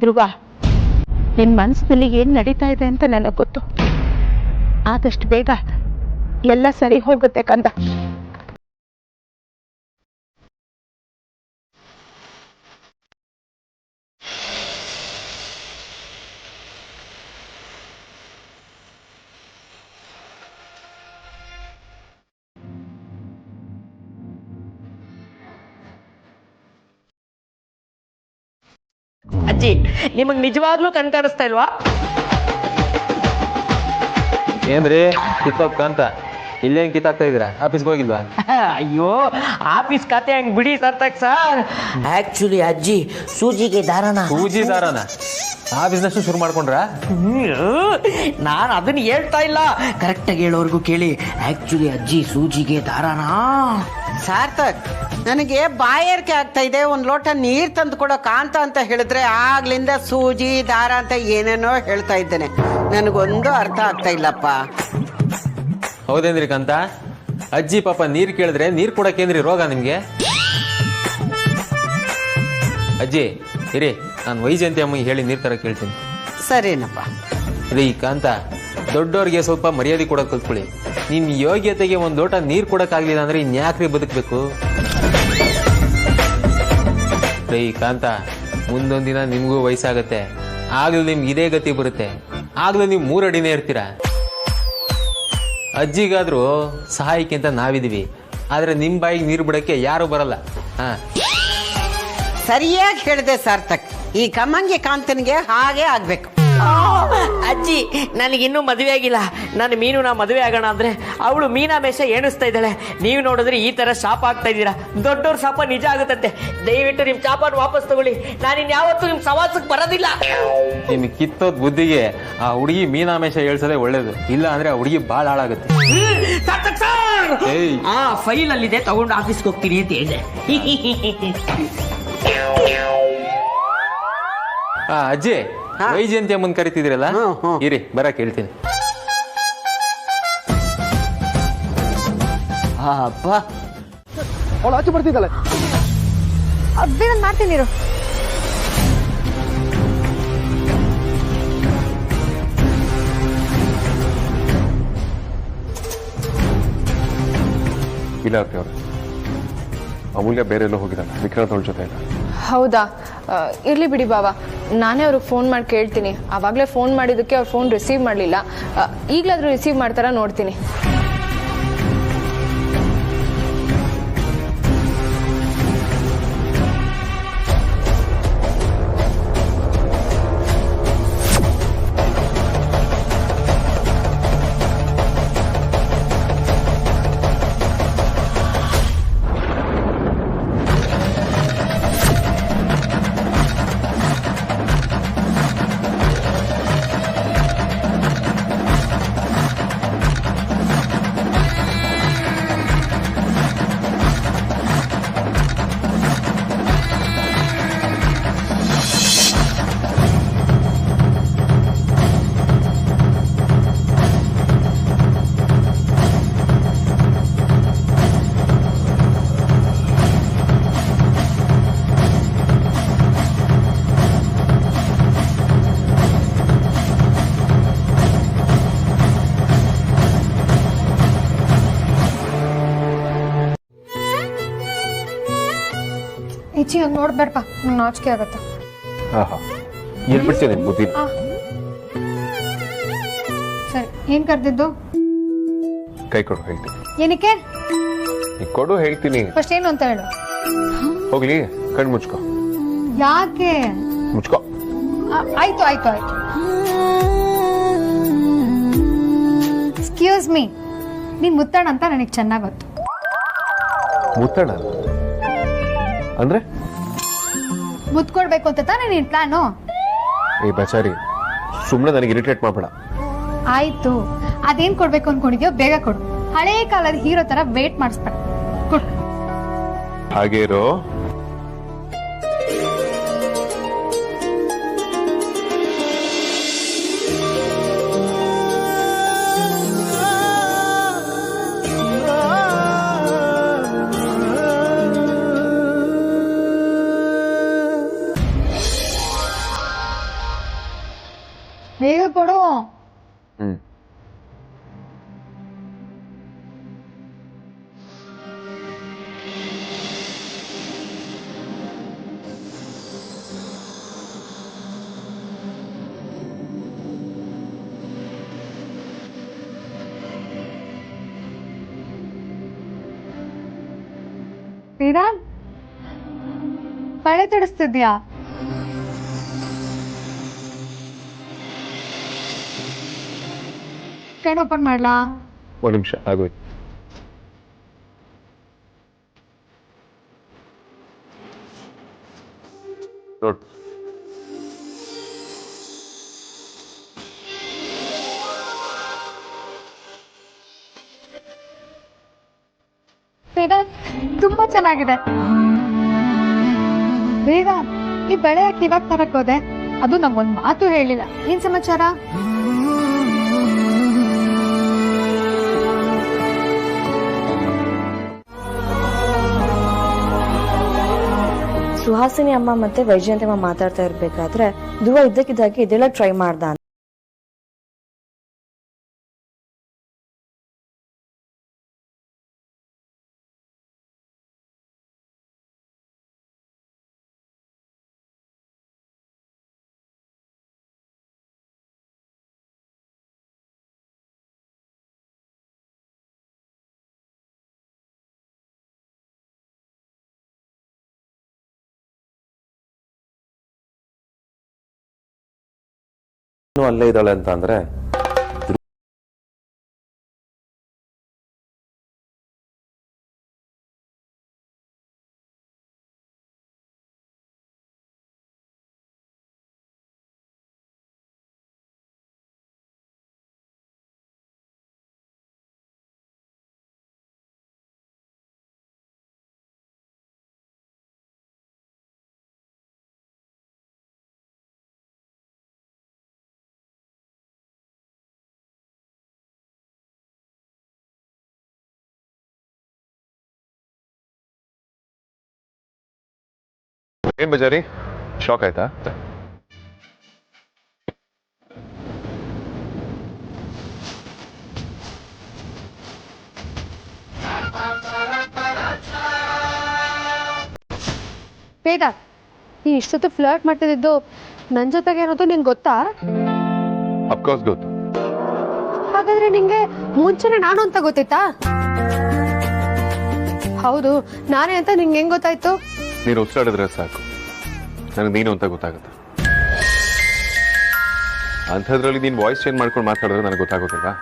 ಧ್ರುವ, ನಿನ್ನ ಮನಸ್ಸಿನಲ್ಲಿ ಏನು ನಡೀತಾ ಇದೆ ಅಂತ ನನಗೆ ಗೊತ್ತು. ಆದಷ್ಟು ಬೇಗ ಎಲ್ಲ ಸರಿ ಹೋಗುತ್ತೆ ಕಂದ. ಅಜ್ಜಿ, ನಿಮಗ್ ನಿಜವಾಗ್ಲೂ ಕಣ್ ಕಾಣಿಸ್ತಾ ಇಲ್ವಾ? ಏನ್ರಿ ಕಿತ್ತೋಗ್ತ ಅಂತ ಇಲ್ಲೇನ್ ಕಿತ್ತಾಗ್ತಾ ಇದ್ದೀರಾ? ಆಫೀಸ್ಗೆ ಹೋಗಿಲ್ವಾ? ಅಯ್ಯೋ, ಆಫೀಸ್ ಖಾತೆ ಹಂಗ್ ಬಿಡಿ ಸಾರ್ಥಕ್ ಸರ್. ಆಕ್ಚುಲಿ ಅಜ್ಜಿ ಸೂಜಿಗೆ ದಾರನ ಆ ಬಿಸ್ನೆಸ್ ಶುರು ಮಾಡ್ಕೊಂಡ್ರ? ನಾನು ಅದನ್ನ ಹೇಳ್ತಾ ಇಲ್ಲ, ಕರೆಕ್ಟಾಗಿ ಹೇಳೋರ್ಗು ಕೇಳಿ. ಆಕ್ಚುಲಿ ಅಜ್ಜಿ ಸೂಜಿಗೆ ದಾರನ. ಸಾರ್ಥಕ್, ನನಗೆ ಬಾಯಾರಿಕೆ ಆಗ್ತಾ ಇದೆ, ಒಂದು ಲೋಟ ನೀರು ತಂದು ಕೊಡೋ ಕಾಂತ ಅಂತ ಹೇಳಿದ್ರೆ ಆಗ್ಲಿಂದ ಸೂಜಿ ದಾರ ಅಂತ ಏನೇನೋ ಹೇಳ್ತಾ ಇದ್ದೇನೆ. ನನಗೊಂದು ಅರ್ಥ ಆಗ್ತಾ ಇಲ್ಲಪ್ಪ. ಹೌದೇನ್ರಿ ಕಾಂತ? ಅಜ್ಜಿ ಪಾಪ ನೀರು ಕೇಳಿದ್ರೆ ನೀರು ಕೊಡಕ್ಕೇನ್ರಿ ರೋಗ ನಿಮ್ಗೆ? ಅಜ್ಜಿ ಇರಿ, ನಾನು ವೈಜಯಂತಿ ಅಮ್ಮಗೆ ಹೇಳಿ ನೀರು ತರ ಕೇಳ್ತೀನಿ. ಸರಿನಪ್ಪ. ರೀ ಕಾಂತ, ದೊಡ್ಡವ್ರಿಗೆ ಸ್ವಲ್ಪ ಮರ್ಯಾದೆ ಕೊಡೋಕೆ ಕಲ್ತ್ಕೊಳ್ಳಿ. ನಿಮ್ ಯೋಗ್ಯತೆಗೆ ಒಂದ್ ಲೋಟ ನೀರು ಕೊಡಕ್ಕಾಗ್ಲಿಲ್ಲ ಅಂದ್ರೆ ಇನ್ಯಾಕ್ರಿ ಬದುಕಬೇಕು? ರೀ ಕಾಂತ, ಮುಂದೊಂದ್ ದಿನ ನಿಮ್ಗೂ ವಯಸ್ಸಾಗತ್ತೆ, ಆಗ್ಲೂ ನಿಮ್ಗೆ ಇದೇ ಗತಿ ಬರುತ್ತೆ. ಆಗ್ಲೂ ನೀವು 3 ಅಡಿನೇ ಇರ್ತೀರಾ. ಅಜ್ಜಿಗಾದ್ರೂ ಸಹಾಯಕ್ಕಿಂತ ನಾವಿದೀವಿ, ಆದ್ರೆ ನಿಮ್ ಬಾಯಿಗೆ ನೀರು ಬಿಡಕ್ಕೆ ಯಾರು ಬರಲ್ಲ. ಹಾ, ಸರಿಯಾಗಿ ಹೇಳಿದೆ ಸಾರ್ಥಕ್. ಈ ಕಮ್ಮಂಗಿ ಕಾಂತನಿಗೆ ಹಾಗೆ ಆಗ್ಬೇಕು. ಅಜ್ಜಿ, ನನಗಿನ್ನೂ ಮದುವೆ ಆಗಿಲ್ಲ. ನನ್ನ ಮೀನುನ ಮದುವೆ ಆಗೋಣ ಅಂದ್ರೆ ಅವಳು ಮೀನಾಮೇಷ ಎಣಿಸ್ತಾ ಇದ್ದಾಳೆ. ನೀವು ನೋಡಿದ್ರೆ ಈ ತರ ಶಾಪ ಆಗ್ತಾ ಇದ್ದೀರಾ. ದೊಡ್ಡವ್ರ ಶಾಪ ನಿಜ ಆಗುತ್ತಂತೆ. ದಯವಿಟ್ಟು ನಿಮ್ ಶಾಪನ ವಾಪಸ್ ತಗೊಳ್ಳಿ. ನಾನು ಇನ್ಯಾವತ್ತೂ ನಿಮ್ ಸವಾಸಕ್ಕೆ ಬರೋದಿಲ್ಲ. ನಿಮ್ ಕಿತ್ತೋದ್ ಬುದ್ಧಿಗೆ ಆ ಹುಡುಗಿ ಮೀನಾಮೇಷ ಹೇಳ್ಸೋದೇ ಒಳ್ಳೇದು. ಇಲ್ಲ ಅಂದ್ರೆ ಆ ಹುಡುಗಿ ಬಾಳ ಹಾಳಾಗುತ್ತೆ. ಆ ಫೈಲ್ ಅಲ್ಲಿದೆ, ತಗೊಂಡು ಆಫೀಸ್ಗೆ ಹೋಗ್ತೀನಿ ಅಂತ ಹೇಳಿದೆ. ಅಜ್ಜಿ, ವೈಜಯಂತಿ ಅಮ್ಮನ್ ಕರಿತಿದ್ರಲ್ಲ, ಇರಿ ಬರಕ್ ಹೇಳ್ತೀನಿ. ಅಪ್ಪ, ಅವಳು ಆಚೆ ಬರ್ತಿದ್ದಾಳೆ. ಬೇರೆ ಮಾಡ್ತೀನಿ ಇರು. ಇಲ್ಲ ಅವ್ರೆ, ಅಮೂಲ್ಯ ಬೇರೆ ಎಲ್ಲೋ ಹೋಗಿದ್ದಾನೆ, ವಿಕ್ರಾಂತ್ ಅವಳ ಜೊತೆ ಇಲ್ಲ. ಹೌದಾ? ಇರ್ಲಿ ಬಿಡಿ ಬಾವ, ನಾನೇ ಅವ್ರಿಗೆ ಫೋನ್ ಮಾಡಿ ಕೇಳ್ತೀನಿ. ಆವಾಗಲೇ ಫೋನ್ ಮಾಡಿದ್ದಕ್ಕೆ ಅವ್ರು ಫೋನ್ ರಿಸೀವ್ ಮಾಡಲಿಲ್ಲ. ಈಗಲಾದ್ರೂ ರಿಸೀವ್ ಮಾಡ್ತಾರ ನೋಡ್ತೀನಿ. ಹೆಚ್ಚಿ ಹಂಗೆ ನೋಡ್ಬೇಡಪ್ಪ, ನಂಗೆ ನಾಚಿಕೆ ಆಗತ್ತೆ. ಎಲ್ಲಿ ಬಿಡ್ತೀನಿ ಬುದ್ಧಿ? ಸರಿ, ಏನು ಕರೆದಿದ್ದು? ಕೈ ಕೊಡು ಹೇಳ್ತೀನಿ. ಏನಕ್ಕೆ? ನೀ ಕೊಡು ಹೇಳ್ತೀನಿ. ಫಸ್ಟ್ ಏನು ಅಂತ ಹೇಳು. ಹೋಗ್ಲಿ, ಕಣ್ಣು ಮುಚ್ಕೋ. ಯಾಕೆ? ಮುಚ್ಕೋ. ಆಯ್ತು ಆಯ್ತು ಆಯ್ತು. ಎಕ್ಸ್ಕ್ಯೂಸ್ ಮೀ, ನೀನ್ ಮುತ್ತಣ್ಣ ಅಂತ ನನಗೆ ಚೆನ್ನಾಗಿ ಗೊತ್ತು. ಮುತ್ತಣ್ಣ ಅಂದ್ರೆ? ಮುತ್ಕೊಡ್ಬೇಕು ಅಂತ ತಾನೇ ನಿನ್ ಪ್ಲಾನು? ಏ ಬಚಾರಿ, ಸುಮ್ಮನೆ ನನಗೆ ಇರಿಟೇಟ್ ಮಾಡಬೇಡ. ಆಯ್ತು, ಅದೇನ್ ಕೊಡ್ಬೇಕು ಅನ್ಕೊಂಡಿದ್ಯೋ ಬೇಗ ಕೊಡು. ಹಳೇ ಕಾಲದ ಹೀರೋ ತರ ವೇಟ್ ಮಾಡಿಸ್ಬೇಡ, ಕೊಡು. ಹಾಗೆ ಇರೋ. ಬೇಗ ಕೊಡು. ವೇದಾಂತ್, ಮಳೆ ತಡಿಸ್ತಿದ್ಯಾ? ಕಣ್ಣು ಓಪನ್ ಮಾಡ್ಲಾ? ಒಂದು ನಿಮಿಷ ಆಗೋಯ್ತು. ನೋಡು, ವೇದಾಂತ್, ತುಂಬಾ ಚೆನ್ನಾಗಿದೆ. ವೇದಾಂತ್, ಈ ಬೆಳೆ ಯಾಕೆ ಇವಾಗ ತರಕ್ ಹೋದೆ? ಅದು ನಮ್ಗೊಂದ್ ಮಾತು ಹೇಳಿಲ್ಲ. ಏನ್ ಸಮಾಚಾರ? ಸುಹಾಸಿನಿ ಅಮ್ಮ ಮತ್ತೆ ವೈಜಯಂತಿ ಅಮ್ಮ ಮಾತಾಡ್ತಾ ಇರ್ಬೇಕಾದ್ರೆ ಧ್ರುವ ಇದ್ದಕ್ಕಿದ್ದಾಗೆ ಇದೆಲ್ಲ ಟ್ರೈ ಮಾಡ್ದ. ಅಲ್ಲೇ ಇದ್ದಾಳೆ ಅಂತ ಅಂದ್ರೆ ಏನ್ ಬಜಾರಿ, ಶಾಕ್ ಆಯ್ತಾ? ವೇದ, ನೀ ಇಷ್ಟೊತ್ತು ಫ್ಲರ್ಟ್ ಮಾಡ್ತಿದ್ದು ನನ್ ಜೊತೆಗೆ ಏನೋದು ನಿಂಗೆ ಗೊತ್ತಾ? ಅಫ್ಕೋರ್ಸ್ ಗೊತ್ತು. ಹಾಗಾದ್ರೆ ನಿಂಗೆ ಮುಂಚೆನೆ ನಾನು ಅಂತ ಗೊತ್ತಿತ್ತಾ? ಹೌದು, ನಾನೇ ಅಂತ ನಿಂಗೆ ಹೆಂಗ್ ಗೊತ್ತಾಯ್ತು? ನೀನು ಉಸಿರಾಡಿದ್ರೆ ಸಾಕು, ನನಗೆ ನೀನು ಅಂತ ಗೊತ್ತಾಗುತ್ತೆ. ಅಂಥದ್ರಲ್ಲಿ ನೀನು ವಾಯ್ಸ್ ಚೇಂಜ್ ಮಾಡ್ಕೊಂಡು ಮಾತಾಡಿದ್ರೆ ನನಗೆ ಗೊತ್ತಾಗೋದಿಲ್ವಾ?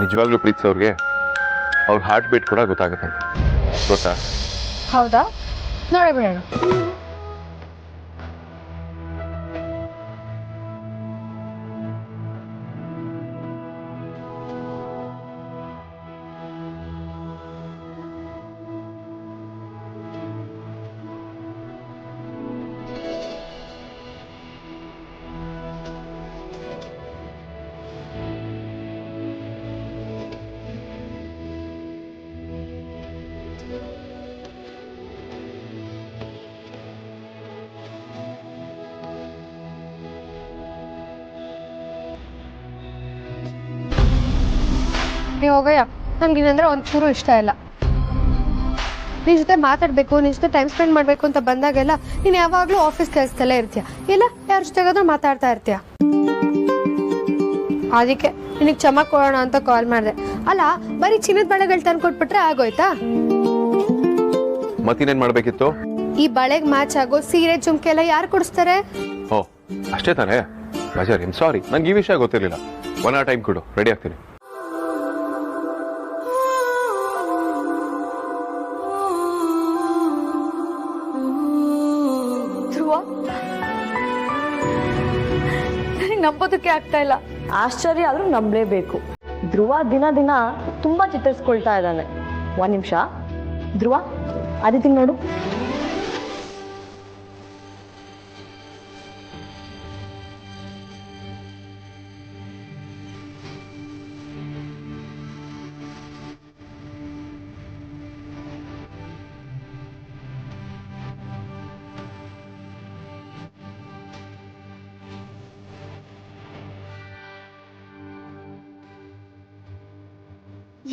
ನಿಜವಾಗ್ಲೂ ಪ್ರೀತಿಸೋರ್ಗೆ ಅವ್ರ ಹಾರ್ಟ್ ಬೀಟ್ ಕೂಡ ಗೊತ್ತಾಗುತ್ತೆ, ಗೊತ್ತಾ? ಹೌದಾ? ನೋಡೇ ಬಿಡೋಣ. ಹೋಗಯ್ಯ, ನನ್ಗಿನಂದ್ರೆ ಒಂಚೂರು ಇಷ್ಟ ಇಲ್ಲ. ನಿನ್ ಜೊತೆ ಮಾತಾಡ್ಬೇಕು, ನಿನ್ ಜೊತೆ ಟೈಮ್ ಸ್ಪೆಂಡ್ ಮಾಡ್ಬೇಕು ಅಂತ ಬಂದಾಗೆಲ್ಲ ನೀನ್ ಯಾವಾಗ್ಲೂ ಆಫೀಸ್ ಕೆಲಸದಲ್ಲೇ ಇರ್ತೀಯ, ಇಲ್ಲ ಯಾರ ಜೊತೆಗಾದ್ರೂ ಮಾತಾಡ್ತಾ ಇರ್ತೀಯ. ಅದಕ್ಕೆ ನಿನಗೆ ಕ್ಷಮ ಕೊಡೋಣ ಅಂತ ಕಾಲ್ ಮಾಡಿದೆ. ಅಲ್ಲ, ಬರೀ ಚಿನ್ನದ ಬಳೆಗಳು ತಂದು ಕೊಟ್ಬಿಟ್ರೆ ಆಗೋಯ್ತಾ? ಮತ್ತಿನ್ನೇನ್ ಮಾಡ್ಬೇಕಿತ್ತು? ಈ ಬಳೆಗೆ ಮ್ಯಾಚ್ ಆಗೋ ಸೀರೆ ಜುಮ್ಕೆ ಎಲ್ಲ ಯಾರು ಕೊಡಿಸ್ತಾರೆ? ಓ ಅಷ್ಟೇ ತಾನೇ? ಬಜಾರ್ ಸಾರಿ, ನಂಗೆ ಈ ವಿಷಯ ಗೊತ್ತಿರಲಿಲ್ಲ. 1 hour ಟೈಮ್ ಕೊಡು, ರೆಡಿ ಆಗ್ತೀನಿ. ನನಗೆ ನಂಬೋದಕ್ಕೆ ಆಗ್ತಾ ಇಲ್ಲ. ಆಶ್ಚರ್ಯ ಆದ್ರೂ ನಂಬಲೇಬೇಕು. ಧ್ರುವ ದಿನ ದಿನ ತುಂಬಾ ಚಿತ್ರಿಸ್ಕೊಳ್ತಾ ಇದ್ದಾನೆ. 1 ನಿಮಿಷ. ಧ್ರುವ, ಆದಿತ್ಯ ನೋಡು.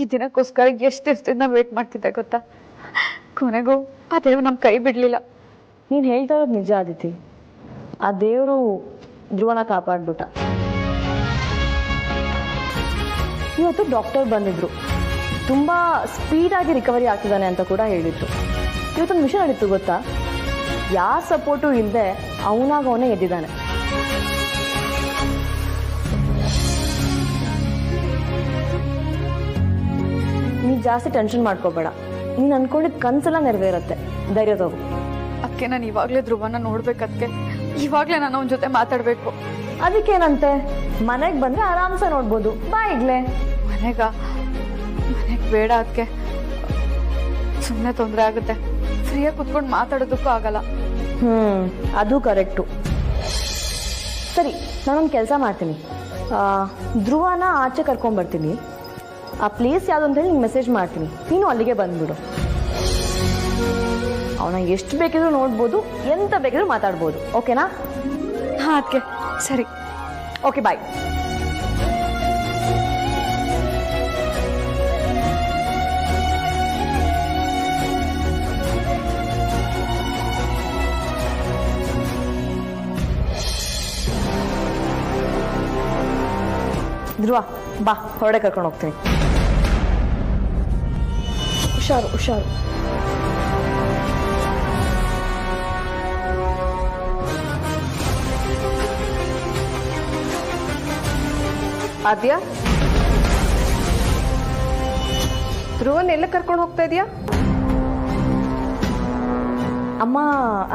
ಈ ದಿನಕ್ಕೋಸ್ಕರ ಎಷ್ಟು ದಿನ ವೇಟ್ ಮಾಡ್ತಿದ್ದೆ ಗೊತ್ತಾ? ಕೊನೆಗೂ ಆ ದೇವ್ರು ನಮ್ಮ ಕೈ ಬಿಡ್ಲಿಲ್ಲ. ನೀನು ಹೇಳ್ತಾ ಇರೋದು ನಿಜ ಆದಿತಿ. ಆ ದೇವರು ಧ್ರುವನ ಕಾಪಾಡ್ಬಿಟ್ಟ. ಇವತ್ತು ಡಾಕ್ಟರ್ ಬಂದಿದ್ರು. ತುಂಬಾ ಸ್ಪೀಡಾಗಿ ರಿಕವರಿ ಆಗ್ತಿದ್ದಾನೆ ಅಂತ ಕೂಡ ಹೇಳಿದ್ರು. ಇವತ್ತೊಂದು ವಿಷಯ ನಡೀತು ಗೊತ್ತಾ? ಯಾರ ಸಪೋರ್ಟು ಇಲ್ಲದೆ ಅವನಾಗವನೇ ಎದ್ದಿದ್ದಾನೆ. ನೀ ಜಾಸ್ತಿ ಟೆನ್ಷನ್ ಮಾಡ್ಕೋಬೇಡ. ನೀನು ಅನ್ಕೊಂಡಿದ್ ಕನ್ಸೆಲ್ಲ ನೆರವೇರತ್ತೆ. ಧೈರ್ಯ ತಗೋ. ಅದಕ್ಕೆ ನಾನು ಇವಾಗಲೇ ಧ್ರುವನ ನೋಡ್ಬೇಕದಕ್ಕೆ. ಇವಾಗಲೇ ನಾನು ಅವನ ಜೊತೆ ಮಾತಾಡಬೇಕು. ಅದಕ್ಕೇನಂತೆ? ಮನೆಗೆ ಬಂದ್ರೆ ಆರಾಮ್ಸೆ ನೋಡ್ಬೋದು. ಬಾ ಈಗ್ಲೇ. ಮನೆಗೆ ಬೇಡ, ಅದಕ್ಕೆ ಸುಮ್ಮನೆ ತೊಂದರೆ ಆಗುತ್ತೆ. ಫ್ರೀಯಾಗಿ ಕುತ್ಕೊಂಡು ಮಾತಾಡೋದಕ್ಕೂ ಆಗಲ್ಲ. ಅದು ಕರೆಕ್ಟು. ಸರಿ, ನಾನೊಂದು ಕೆಲಸ ಮಾಡ್ತೀನಿ. ಧ್ರುವನ ಆಚೆ ಕರ್ಕೊಂಡ್ಬರ್ತೀನಿ. ಆ ಪ್ಲೇಸ್ ಯಾವುದು ಅಂತ ಹೇಳಿ ನಿಂಗೆ ಮೆಸೇಜ್ ಮಾಡ್ತೀನಿ. ನೀನು ಅಲ್ಲಿಗೆ ಬಂದ್ಬಿಡು. ಅವನ ಎಷ್ಟು ಬೇಕಿದ್ರು ನೋಡ್ಬೋದು, ಎಂತ ಬೇಕಿದ್ರು ಮಾತಾಡ್ಬೋದು. ಓಕೆನಾ? ಹಾಂ ಅದಕ್ಕೆ ಸರಿ. ಓಕೆ, ಬಾಯ್. ಧ್ರುವ, ಬಾ, ಹೊರಡೆ ಕರ್ಕೊಂಡು ಹೋಗ್ತೀನಿ. ಹುಷಾರು ಹುಷಾರು. ಆದ್ಯಾ, ಧ್ರುವನ್ ಎಲ್ಲ ಕರ್ಕೊಂಡು ಹೋಗ್ತಾ ಇದೀಯಾ? ಅಮ್ಮ,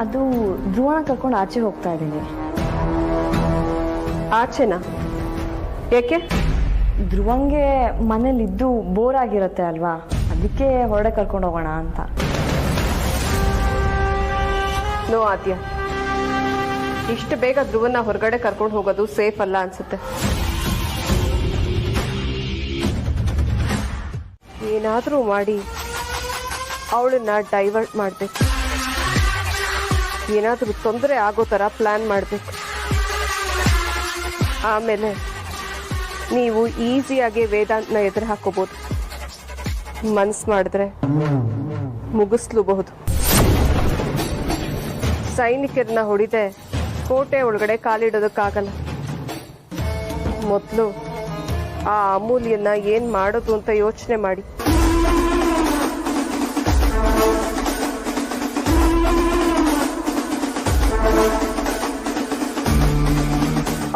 ಅದು ಧ್ರುವನ ಕರ್ಕೊಂಡು ಆಚೆ ಹೋಗ್ತಾ ಇದ್ದೀನಿ. ಆಚೆನಾ? ಯಾಕೆ? ಧ್ರುವಂಗೆ ಮನೇಲಿದ್ದು ಬೋರ್ ಆಗಿರುತ್ತೆ ಅಲ್ವಾ, ಅದಕ್ಕೆ ಹೊರಡೆ ಕರ್ಕೊಂಡು ಹೋಗೋಣ ಅಂತ. ನೋ ಆದ್ಯಾ, ಇಷ್ಟು ಬೇಗ ಧ್ರುವನ್ನ ಹೊರಗಡೆ ಕರ್ಕೊಂಡು ಹೋಗೋದು ಸೇಫ್ ಅಲ್ಲ ಅನ್ಸುತ್ತೆ. ಏನಾದ್ರೂ ಮಾಡಿ ಅವಳನ್ನ ಡೈವರ್ಟ್ ಮಾಡ್ಬೇಕು. ಏನಾದ್ರೂ ತೊಂದರೆ ಆಗೋ ತರ ಪ್ಲಾನ್ ಮಾಡ್ಬೇಕು. ಆಮೇಲೆ ನೀವು ಈಸಿಯಾಗಿ ವೇದಾಂತನ ಎದುರು ಹಾಕೋಬಹುದು. ಮನ್ಸ್ ಮಾಡಿದ್ರೆ ಮುಗಿಸ್ಲೂಬಹುದು. ಸೈನಿಕರನ್ನ ಹೊಡಿದೆ ಕೋಟೆ ಒಳಗಡೆ ಕಾಲಿಡೋದಕ್ಕಾಗಲ್ಲ. ಮೊದಲು ಆ ಅಮೂಲ್ಯನ್ನ ಏನ್ ಮಾಡೋದು ಅಂತ ಯೋಚನೆ ಮಾಡಿ.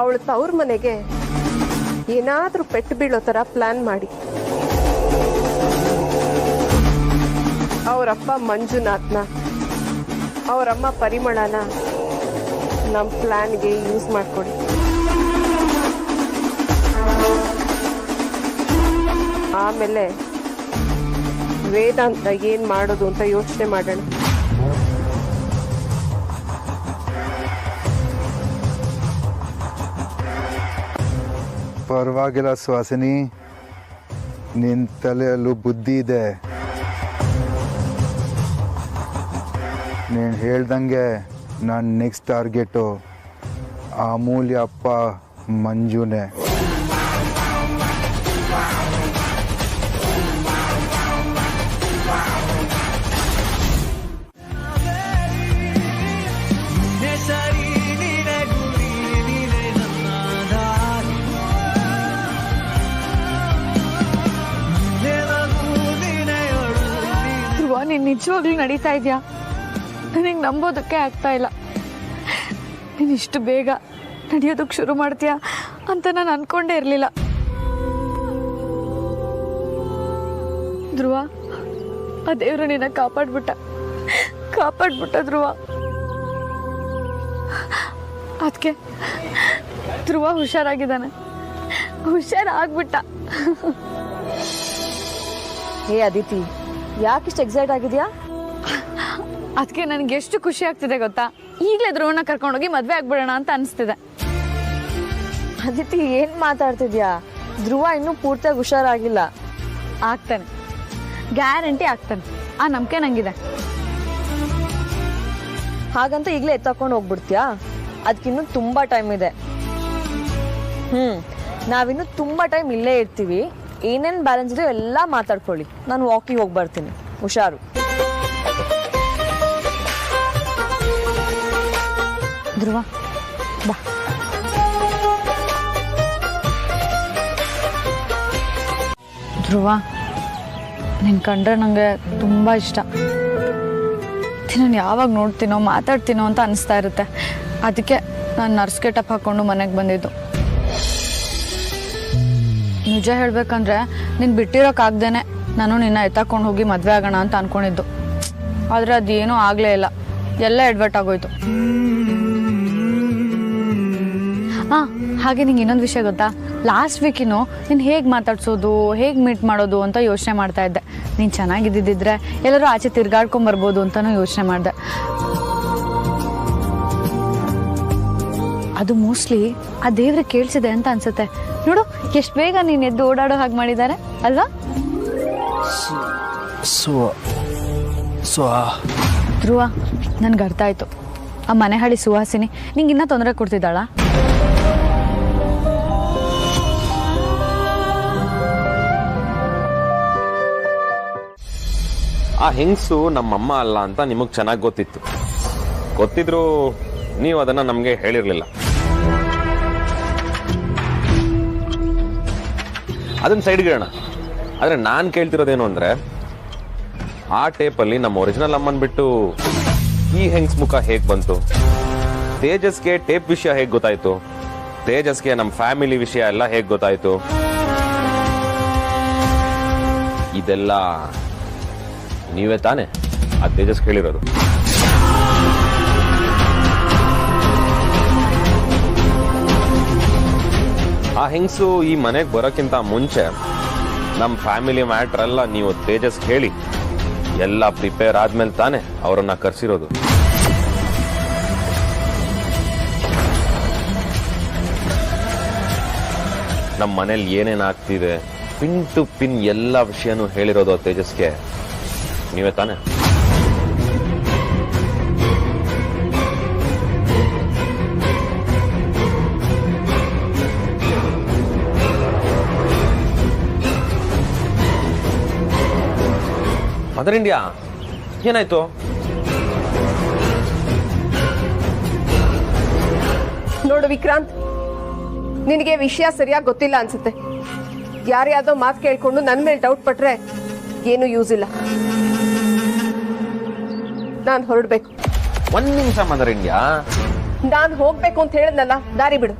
ಅವಳ ತವ್ರ ಮನೆಗೆ ಏನಾದ್ರೂ ಪೆಟ್ಟು ಬೀಳೋ ತರ ಪ್ಲಾನ್ ಮಾಡಿ. ಅವರಪ್ಪ ಮಂಜುನಾಥ್ನ, ಅವರಮ್ಮ ಪರಿಮಳನ ನಮ್ಮ ಪ್ಲಾನ್ಗೆ ಯೂಸ್ ಮಾಡ್ಕೊಡಿ. ಆಮೇಲೆ ವೇದಾಂತ ಏನ್ ಮಾಡೋದು ಅಂತ ಯೋಚನೆ ಮಾಡೋಣ. ಪರವಾಗಿಲ್ಲ ಸುಹಾಸಿನಿ, ನಿನ್ನ ತಲೆಯಲ್ಲೂ ಬುದ್ಧಿ ಇದೆ. ನೀನು ಹೇಳ್ದಂಗೆ ನನ್ನ ನೆಕ್ಸ್ಟ್ ಟಾರ್ಗೆಟು ಅಮೂಲ್ಯ ಅಪ್ಪ ಮಂಜುನೇ. ನೀನು ನಿಜವಾಗ್ಲೂ ನಡೀತಾ ಇದೆಯಾ? ನನಗೆ ನಂಬೋದಕ್ಕೆ ಆಗ್ತಾ ಇಲ್ಲ. ನೀನು ಇಷ್ಟು ಬೇಗ ನಡೆಯೋದಕ್ಕೆ ಶುರು ಮಾಡ್ತೀಯಾ ಅಂತ ನಾನು ಅನ್ಕೊಂಡೇ ಇರಲಿಲ್ಲ. ಧ್ರುವ, ಆ ದೇವರು ನಿನ್ನ ಕಾಪಾಡ್ಬಿಟ್ಟ ಧ್ರುವ. ಅದಕ್ಕೆ ಧ್ರುವ ಹುಷಾರಾಗಿದ್ದಾನೆ, ಹುಷಾರಾಗ್ಬಿಟ್ಟ. ಹೇ ಅದಿತಿ, ಯಾಕಿಷ್ಟು ಎಕ್ಸೈಟ್ ಆಗಿದ್ಯಾ? ಅದಕ್ಕೆ ನನಗೆ ಎಷ್ಟು ಖುಷಿ ಆಗ್ತಿದೆ ಗೊತ್ತಾ? ಈಗಲೇ ಧ್ರುವನ ಕರ್ಕೊಂಡೋಗಿ ಮದ್ವೆ ಆಗ್ಬಿಡೋಣ ಅಂತ ಅನಿಸ್ತಿದೆ. ಅದಿತಿ, ಏನ್ ಮಾತಾಡ್ತಿದ್ಯಾ? ಧ್ರುವ ಇನ್ನೂ ಪೂರ್ತಿಯಾಗಿ ಹುಷಾರಾಗಿಲ್ಲ. ಆಗ್ತಾನೆ, ಗ್ಯಾರಂಟಿ ಆಗ್ತಾನೆ, ಆ ನಂಬಿಕೆ ನಂಗಿದೆ. ಹಾಗಂತ ಈಗಲೇ ಎತ್ತಕೊಂಡು ಹೋಗ್ಬಿಡ್ತೀಯಾ? ಅದಕ್ಕಿನ್ನೂ ತುಂಬಾ ಟೈಮ್ ಇದೆ. ನಾವಿನ್ನೂ ತುಂಬಾ ಟೈಮ್ ಇಲ್ಲೇ ಇರ್ತೀವಿ. ಏನೇನು ಬ್ಯಾಲೆನ್ಸ್ ಇದೆಯೋ ಎಲ್ಲ ಮಾತಾಡ್ಕೊಳ್ಳಿ. ನಾನು ವಾಕಿಂಗ್ ಹೋಗಿ ಬರ್ತೀನಿ. ಹುಷಾರು. ಧ್ರುವ ಬಾ. ಧ್ರುವ, ನಿನ್ನ ಕಂಡ್ರೆ ನನಗೆ ತುಂಬ ಇಷ್ಟ. ನಾನು ಯಾವಾಗ ನೋಡ್ತೀನೋ ಮಾತಾಡ್ತೀನೋ ಅಂತ ಅನಿಸ್ತಾ ಇರುತ್ತೆ. ಅದಕ್ಕೆ ನಾನು ನರ್ಸ್ ಗೆಟಪ್ ಹಾಕ್ಕೊಂಡು ಮನೆಗೆ ಬಂದಿದ್ದು. ನಿಜ ಹೇಳಬೇಕಂದ್ರೆ ನೀನು ಬಿಟ್ಟಿರೋಕ್ಕಾಗ್ದೇನೆ ನಾನು ನಿನ್ನ ಎತ್ತಾಕೊಂಡು ಹೋಗಿ ಮದುವೆ ಆಗೋಣ ಅಂತ ಅಂದ್ಕೊಂಡಿದ್ದು. ಆದರೆ ಅದೇನೂ ಆಗಲೇ ಇಲ್ಲ, ಎಲ್ಲ ಎಡ್ವರ್ಟ್ ಆಗೋಯ್ತು. ಹಾಂ, ಹಾಗೆ ನಿಂಗೆ ಇನ್ನೊಂದು ವಿಷಯ ಗೊತ್ತಾ? ಲಾಸ್ಟ್ ವೀಕಿನೂ ನೀನು ಹೇಗೆ ಮಾತಾಡ್ಸೋದು, ಹೇಗೆ ಮೀಟ್ ಮಾಡೋದು ಅಂತ ಯೋಚನೆ ಮಾಡ್ತಾ ಇದ್ದೆ. ನೀನು ಚೆನ್ನಾಗಿದ್ದಿದ್ರೆ ಎಲ್ಲರೂ ಆಚೆ ತಿರ್ಗಾಡ್ಕೊಂಬರ್ಬೋದು ಅಂತಲೂ ಯೋಚನೆ ಮಾಡಿದೆ. ಅದು ಮೋಸ್ಟ್ಲಿ ಆ ದೇವ್ರಿಗೆ ಕೇಳಿಸಿದೆ ಅಂತ ಅನ್ಸುತ್ತೆ. ನೋಡು, ಎಷ್ಟು ಬೇಗ ನೀನು ಎದ್ದು ಓಡಾಡೋ ಹಾಗೆ ಮಾಡಿದ್ದಾರೆ ಅಲ್ವಾ? ಧ್ರುವ, ನನ್ಗೆ ಅರ್ಥ ಆಯ್ತು. ಆ ಮನೆ ಹಳಿ ಸುಹಾಸಿನಿ ನಿಂಗೆ ಇನ್ನೂ ತೊಂದರೆ ಕೊಡ್ತಿದ್ದಾಳ? ಆ ಹೆಂಗಸು ನಮ್ಮಮ್ಮ ಅಲ್ಲ ಅಂತ ನಿಮಗೆ ಚೆನ್ನಾಗಿ ಗೊತ್ತಿದ್ರು ನೀವು ಅದನ್ನ ನಮಗೆ ಹೇಳಿರ್ಲಿಲ್ಲ. ಅದನ್ನ ಸೈಡ್ಗಿಡೋಣ. ಆದ್ರೆ ನಾನು ಕೇಳ್ತಿರೋದೇನು ಅಂದ್ರೆ, ಆ ಟೇಪಲ್ಲಿ ನಮ್ಮ ಒರಿಜಿನಲ್ ಅಮ್ಮನ್ ಬಿಟ್ಟು ಈ ಹೆಂಗ್ಸ್ ಮುಖ ಹೇಗ್ ಬಂತು? ತೇಜಸ್ಗೆ ಟೇಪ್ ವಿಷಯ ಹೇಗ್ ಗೊತ್ತಾಯ್ತು? ತೇಜಸ್ಗೆ ನಮ್ಮ ಫ್ಯಾಮಿಲಿ ವಿಷಯ ಎಲ್ಲ ಹೇಗ್ ಗೊತ್ತಾಯ್ತು? ಇದೆಲ್ಲ ನೀವೇ ತಾನೆ ಆ ತೇಜಸ್ ಕೇಳಿರೋದು? ಆ ಹೆಂಗಸು ಈ ಮನೆಗೆ ಬರೋಕ್ಕಿಂತ ಮುಂಚೆ ನಮ್ಮ ಫ್ಯಾಮಿಲಿ ಮ್ಯಾಟ್ರ್ ಎಲ್ಲ ನೀವು ತೇಜಸ್ ಹೇಳಿ ಎಲ್ಲ ಪ್ರಿಪೇರ್ ಆದ್ಮೇಲೆ ತಾನೆ ಅವರನ್ನ ಕರ್ಸಿರೋದು. ನಮ್ಮ ಮನೇಲಿ ಏನೇನ್ ಆಗ್ತಿದೆ ಪಿನ್ ಟು ಪಿನ್ ಎಲ್ಲ ವಿಷಯನೂ ಹೇಳಿರೋದು ತೇಜಸ್ಗೆ ನೀವೇ ತಾನೆ? ಮದರ್ ಇಂಡಿಯಾ ಏನಾಯ್ತು? ನೋಡು ವಿಕ್ರಾಂತ್, ನಿನಗೆ ವಿಷಯ ಸರಿಯಾಗಿ ಗೊತ್ತಿಲ್ಲ ಅನ್ಸುತ್ತೆ. ಯಾರ್ಯಾವ್ದೋ ಮಾತು ಕೇಳ್ಕೊಂಡು ನನ್ನ ಮೇಲೆ ಡೌಟ್ ಪಟ್ರೆ ಏನು ಯೂಸ್ ಇಲ್ಲ. ನಾನು ಹೊರಡ್ಬೇಕು. ಒಂದ್ ನಿಮಿಷ ಮದರ್ ಇಂಡಿಯಾ, ನಾನು ಹೋಗ್ಬೇಕು ಅಂತ ಹೇಳಿದ್ನಲ್ಲ, ದಾರಿ ಬಿಡು.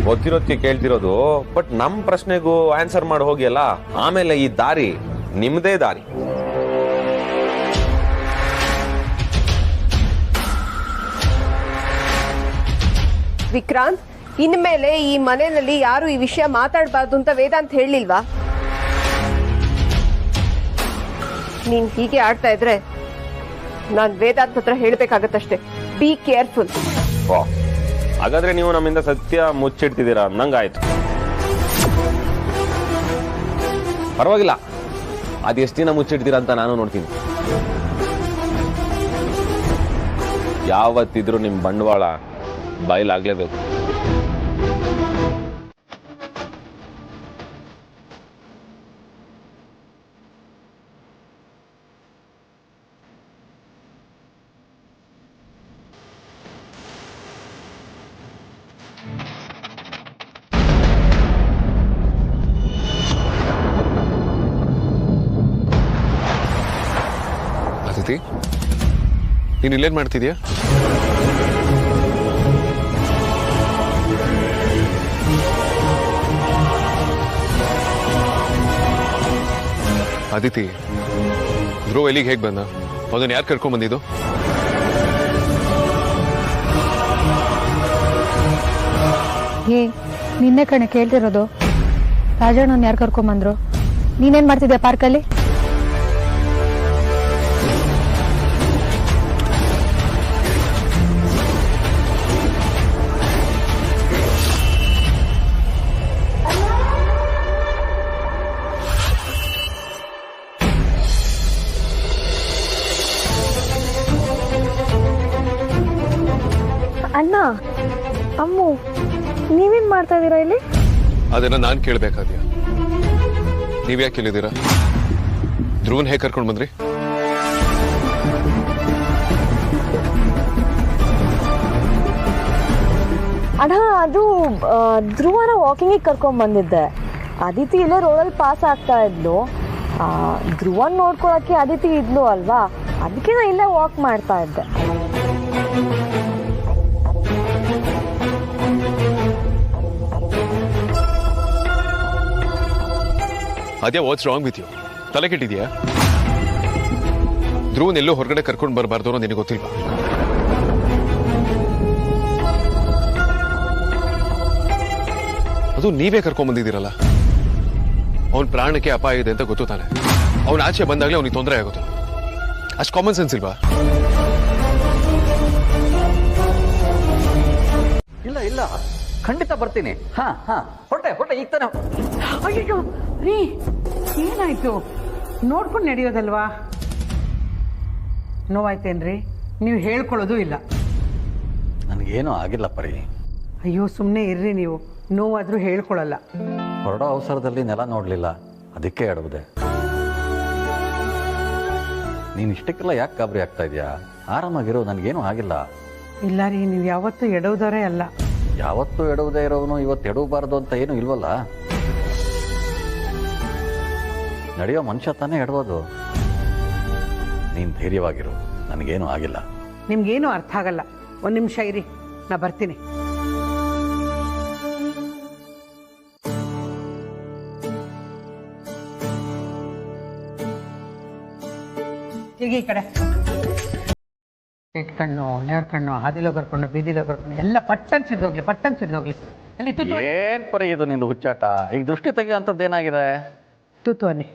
ಗೊತ್ತಿರೋದಕ್ಕೆ ಕೇಳ್ತಿರೋದು, ಬಟ್ ನಮ್ ಪ್ರಶ್ನೆಗೂ ಆನ್ಸರ್ ಮಾಡಿ ಹೋಗಿಯಲ್ಲ. ಆಮೇಲೆ ಈ ದಾರಿ ನಿಮ್ದೇ ದಾರಿ. ವಿಕ್ರಾಂತ್, ಇನ್ಮೇಲೆ ಈ ಮನೆಯಲ್ಲಿ ಯಾರು ಈ ವಿಷಯ ಮಾತಾಡಬಾರ್ದು ಅಂತ ವೇದಾಂತ್ ಹೇಳಿಲ್ವಾ? ನೀನ್ ಹೀಗೆ ಆಡ್ತಾ ಇದ್ರೆ ನಾನ್ ವೇದಾಂತ್ ಹತ್ರ ಹೇಳ್ಬೇಕಾಗತ್ತಷ್ಟೇ. Be careful. ಹಾಗಾದ್ರೆ ನೀವು ನಮ್ಮಿಂದ ಸತ್ಯ ಮುಚ್ಚಿಡ್ತಿದ್ದೀರಾ ನಂಗಾಯ್ತು. ಪರವಾಗಿಲ್ಲ, ಅದೆಷ್ಟು ದಿನ ಮುಚ್ಚಿಡ್ತೀರಾ ಅಂತ ನಾನು ನೋಡ್ತೀನಿ. ಯಾವತ್ತಿದ್ರು ನಿಮ್ ಬಂಡವಾಳ ಬಯಲಾಗ್ಲೇಬೇಕು. ಅದಿತಿ, ನೀನು ಇಲ್ಲೇನು ಮಾಡ್ತಿದ್ಯಾ? ಅದಿತಿ, ಧ್ರುವ ಎಲ್ಲಿಗೆ ಹೇಗೆ ಬಂದ? ಅದನ್ನ ಯಾರು ಕರ್ಕೊಂಡ್ ಬಂದಿದ್ದು? ನಿನ್ನೆ ಕಣೆ ಕೇಳ್ತಿರೋದು. ರಾಜಣ್ಣನ ಯಾರು ಕರ್ಕೊಂಬಂದ್ರು? ನೀನೇನ್ ಮಾಡ್ತಿದ್ದೆ ಪಾರ್ಕಲ್ಲಿ? ಅಣ್ಣ, ಅಮ್ಮು, ನೀವೇನ್ ಮಾಡ್ತಾ ಇದೀರಾ ಇಲ್ಲಿ? ಅದನ್ನ ನಾನು ಕೇಳಬೇಕಾದ್ಯಾ? ನೀವ್ಯಾಕೆ ಕೇಳಿದ್ದೀರಾ? ಧ್ರುವನ್ ಹೇಗೆ ಕರ್ಕೊಂಡು ಬಂದ್ರಿ? ಅಣ್ಣ, ಅದು ಧ್ರುವನ ವಾಕಿಂಗಿಗೆ ಕರ್ಕೊಂಡ್ ಬಂದಿದ್ದೆ. ಅದಿತಿ ಇಲ್ಲೇ ರೋಡಲ್ಲಿ ಪಾಸ್ ಆಗ್ತಾ ಇದ್ಲು. ಧ್ರುವನ್ ನೋಡ್ಕೊಳಕ್ಕೆ ಅದಿತಿ ಇದ್ಲು ಅಲ್ವಾ, ಅದಕ್ಕೆ ನಾನು ಇಲ್ಲೇ ವಾಕ್ ಮಾಡ್ತಾ ಇದ್ದೆ. ಅದೇ ವಾಟ್ಸ್ ರಾಂಗ್ ವಿತ್ ಯು? ತಲೆ ಕೆಟ್ಟಿದ್ಯಾ? ಧ್ರುವನ್ ಎಲ್ಲೋ ಹೊರಗಡೆ ಕರ್ಕೊಂಡು ಬರಬಾರ್ದು ಅನ್ನೋ ನಿನಗೆ ಗೊತ್ತಿಲ್ವಾ? ಅದು ನೀವೇ ಕರ್ಕೊಂಡ್ ಬಂದಿದ್ದೀರಲ್ಲ. ಅವನ ಪ್ರಾಣಕ್ಕೆ ಅಪಾಯ ಇದೆ ಅಂತ ಗೊತ್ತು ತಾನೆ. ಅವನ ಆಚೆ ಬಂದಾಗಲೇ ಅವನಿಗೆ ತೊಂದರೆ ಆಗುತ್ತೆ. ಅಷ್ಟು ಕಾಮನ್ ಸೆನ್ಸ್ ಇಲ್ವಾ? ಇಲ್ಲ ಇಲ್ಲ, ಖಂಡಿತ ಬರ್ತೀನಿ. ಹಾ ಹಾ, ಹೊರಟೆ ಈಗ ತಾನೆ. ಅಯ್ಯೋ ರೀ, ಏನಾಯ್ತು? ನೋಡ್ಕೊಂಡು ನಡೆಯೋದಲ್ವಾ? ನೋವಾಯ್ತೇನ್ರಿ? ನೀವು ಹೇಳ್ಕೊಳ್ಳೋದು ಇಲ್ಲ. ನನಗೇನು ಆಗಿಲ್ಲ ಪರಿ. ಅಯ್ಯೋ ಸುಮ್ಮನೆ ಇರ್ರಿ, ನೀವು ನೋವಾದ್ರೂ ಹೇಳ್ಕೊಳ್ಳಲ್ಲ. ಹೊರಡೋ ಅವಸರದಲ್ಲಿ ನೆಲ ನೋಡಲಿಲ್ಲ, ಅದಕ್ಕೆ ಎಡವುದೆ. ನೀನು ಇಷ್ಟಕ್ಕೆಲ್ಲ ಯಾಕೆ ಗಾಬರಿ ಆಗ್ತಾ ಇದೆಯಾ? ಆರಾಮಾಗಿರೋ, ನನಗೇನು ಆಗಿಲ್ಲ. ಇಲ್ಲ ರೀ, ನೀವು ಯಾವತ್ತೂ ಎಡವುದವರೇ ಅಲ್ಲ. ಯಾವತ್ತೂ ಎಡವುದೇ ಇರೋನು ಇವತ್ತು ಎಡವಬಾರ್ದು ಅಂತ ಏನು ಇಲ್ವಲ್ಲ. ನಡೆಯೋ ಮನುಷ್ಯ ತಾನೇ ಎಡಬೋದು. ನೀನು ಧೈರ್ಯವಾಗಿರು, ನನಗೇನು ಆಗಿಲ್ಲ. ನಿಮ್ಗೇನು ಅರ್ಥ ಆಗಲ್ಲ. ಒಂದು ನಿಮಿಷ ಇರಿ, ನಾ ಬರ್ತೀನಿ. ಈಗ ಈ ಕಡೆ ಕಣ್ಣು, ನೇರ್ ಕಣ್ಣು, ಹಾದಿಲೋ ಕರ್ಕೊಂಡು, ಬೀದಿಲೋ ಕರ್ಕೊಂಡು ಎಲ್ಲ ಪಟ್ಟನ್ ಸಿಡ್ದೋಗ್ಲಿ. ಅಲ್ಲಿ ತುತ್ತು ಏನ್ ಪರಿ ಇದು ನಿಂದು ಹುಚ್ಚಾಟ? ಈಗ ದೃಷ್ಟಿ ತೆಗೆಯುವಂಥದ್ದು ಏನಾಗಿದೆ? ತುತ್ತು ಅನ್ನಿ.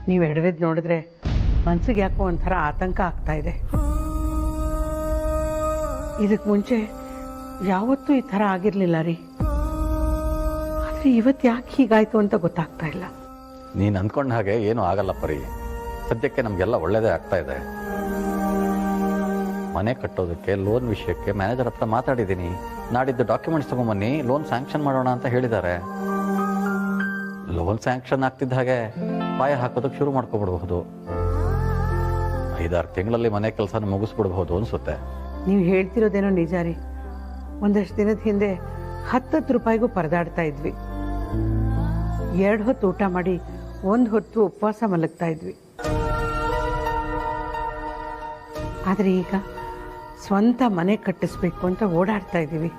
ನೀವು ಎಡವಿದ್ ನೋಡಿದ್ರೆ ಮನ್ಸಿಗೆ ಯಾಕೋ ಒಂಥರ ಆತಂಕ ಆಗ್ತಾ ಇದೆ. ಇದಕ್ಕೆ ಮುಂಚೆ ಯಾವತ್ತೂ ಈ ಥರ ಆಗಿರ್ಲಿಲ್ಲ ರೀ. ಆದ್ರೆ ಇವತ್ತು ಯಾಕೆ ಹೀಗಾಯ್ತು ಅಂತ ಗೊತ್ತಾಗ್ತಾ ಇಲ್ಲ. ನೀನು ಅಂದ್ಕೊಂಡ ಹಾಗೆ ಏನು ಆಗಲ್ಲ ಪರಿ. ಸದ್ಯಕ್ಕೆ ನಮಗೆಲ್ಲ ಒಳ್ಳೇದೇ ಆಗ್ತಾ ಇದೆ. ಮನೆ ಕಟ್ಟೋದಕ್ಕೆ ಲೋನ್ ವಿಷಯಕ್ಕೆ ಮ್ಯಾನೇಜರ್ ಹತ್ರ ಮಾತಾಡಿದ್ದೀನಿ. ನಾಡಿದ್ದು ಡಾಕ್ಯುಮೆಂಟ್ಸ್ ತಗೊಂಬನ್ನಿ, ಲೋನ್ ಸ್ಯಾಂಕ್ಷನ್ ಮಾಡೋಣ ಅಂತ ಹೇಳಿದ್ದಾರೆ. ಲೋನ್ ಸ್ಯಾಂಕ್ಷನ್ ಆಗ್ತಿದ್ದ ಹಾಗೆ ಪಾಯ ಹಾಕೋದಕ್ಕೆ ಶುರು ಮಾಡ್ಕೊಬಿಡ್ಬಹುದು. 5-6 ತಿಂಗಳಲ್ಲಿ ಮನೆ ಕೆಲಸನ ಮುಗಿಸ್ಬಿಡ್ಬಹುದು ಅನ್ಸುತ್ತೆ. ನೀವು ಹೇಳ್ತಿರೋದೇನೋ ನಿಜ ರೀ. ಒಂದಷ್ಟು ದಿನದ ಹಿಂದೆ 10 ರೂಪಾಯಿಗೂ ಪರದಾಡ್ತಾ ಇದ್ವಿ. 2 ಹೊತ್ತು ಊಟ ಮಾಡಿ 1 ಹೊತ್ತು ಉಪವಾಸ ಮಲಗ್ತಾ ಇದ್ವಿ. ಆದರೆ ಈಗ ಸ್ವಂತ ಮನೆ ಕಟ್ಟಿಸ್ಬೇಕು ಅಂತ ಓಡಾಡ್ತಾ ಇದ್ದೀವಿ.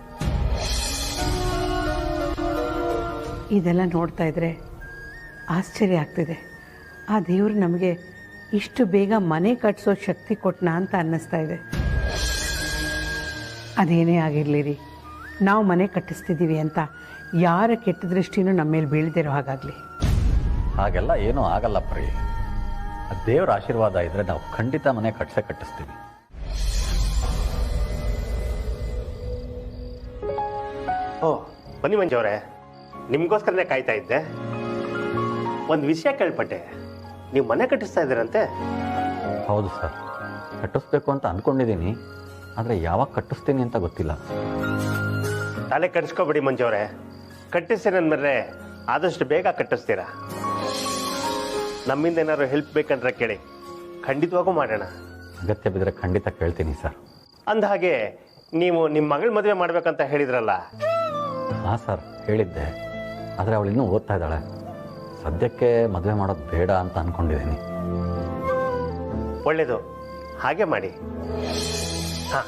ಇದೆಲ್ಲ ನೋಡ್ತಾ ಇದ್ರೆ ಆಶ್ಚರ್ಯ ಆಗ್ತಿದೆ. ಆ ದೇವರು ನಮಗೆ ಇಷ್ಟು ಬೇಗ ಮನೆ ಕಟ್ಟಿಸೋ ಶಕ್ತಿ ಕೊಟ್ಟನಾ ಅಂತ ಅನ್ನಿಸ್ತಾ ಇದೆ. ಅದೇನೇ ಆಗಿರಲಿ ರೀ, ನಾವು ಮನೆ ಕಟ್ಟಿಸ್ತಿದ್ದೀವಿ ಅಂತ ಯಾರ ಕೆಟ್ಟ ದೃಷ್ಟಿನೂ ನಮ್ಮ ಮೇಲೆ ಬೀಳದಿರೋ ಹಾಗಾಗಲಿ. ಹಾಗೆಲ್ಲ ಏನೂ ಆಗಲ್ಲ ಪರಿ. ದೇವರ ಆಶೀರ್ವಾದ ಇದ್ರೆ ನಾವು ಖಂಡಿತ ಮನೆ ಕಟ್ಟಿಸ್ತೀವಿ. ಓ ಬನ್ನಿ ಮಂಜವ್ರೆ, ನಿಮಗೋಸ್ಕರನೇ ಕಾಯ್ತಾ ಇದ್ದೆ. ಒಂದು ವಿಷಯ ಕೇಳ್ಪಟ್ಟೆ, ನೀವು ಮನೆ ಕಟ್ಟಿಸ್ತಾ ಇದ್ದೀರಂತೆ? ಹೌದು ಸರ್, ಕಟ್ಟಿಸ್ಬೇಕು ಅಂತ ಅಂದ್ಕೊಂಡಿದ್ದೀನಿ. ಆದರೆ ಯಾವಾಗ ಕಟ್ಟಿಸ್ತೀನಿ ಅಂತ ಗೊತ್ತಿಲ್ಲ. ತಲೆ ಕಟ್ಸ್ಕೊಬೇಡಿ ಮಂಜವ್ರೆ, ಕಟ್ಟಿಸ್ತೀರಂದ್ರೆ ಆದಷ್ಟು ಬೇಗ ಕಟ್ಟಿಸ್ತೀರಾ. ನಮ್ಮಿಂದ ಏನಾದ್ರು ಹೆಲ್ಪ್ ಬೇಕಂದ್ರೆ ಕೇಳಿ, ಖಂಡಿತವಾಗೂ ಮಾಡೋಣ. ಅಗತ್ಯ ಬಿದ್ದರೆ ಖಂಡಿತ ಕೇಳ್ತೀನಿ ಸರ್. ಅಂದಹಾಗೆ ನೀವು ನಿಮ್ಮ ಮಗಳ ಮದುವೆ ಮಾಡ್ಬೇಕಂತ ಹೇಳಿದ್ರಲ್ಲ? ಹಾಂ ಸರ್, ಹೇಳಿದ್ದೆ. ಆದರೆ ಅವಳು ಇನ್ನೂ ಓದ್ತಾ ಇದ್ದಾಳೆ. ಸದ್ಯಕ್ಕೆ ಮದುವೆ ಮಾಡೋದು ಬೇಡ ಅಂತ ಅಂದ್ಕೊಂಡಿದ್ದೀನಿ. ಒಳ್ಳೇದು, ಹಾಗೆ ಮಾಡಿ. ಹಾಂ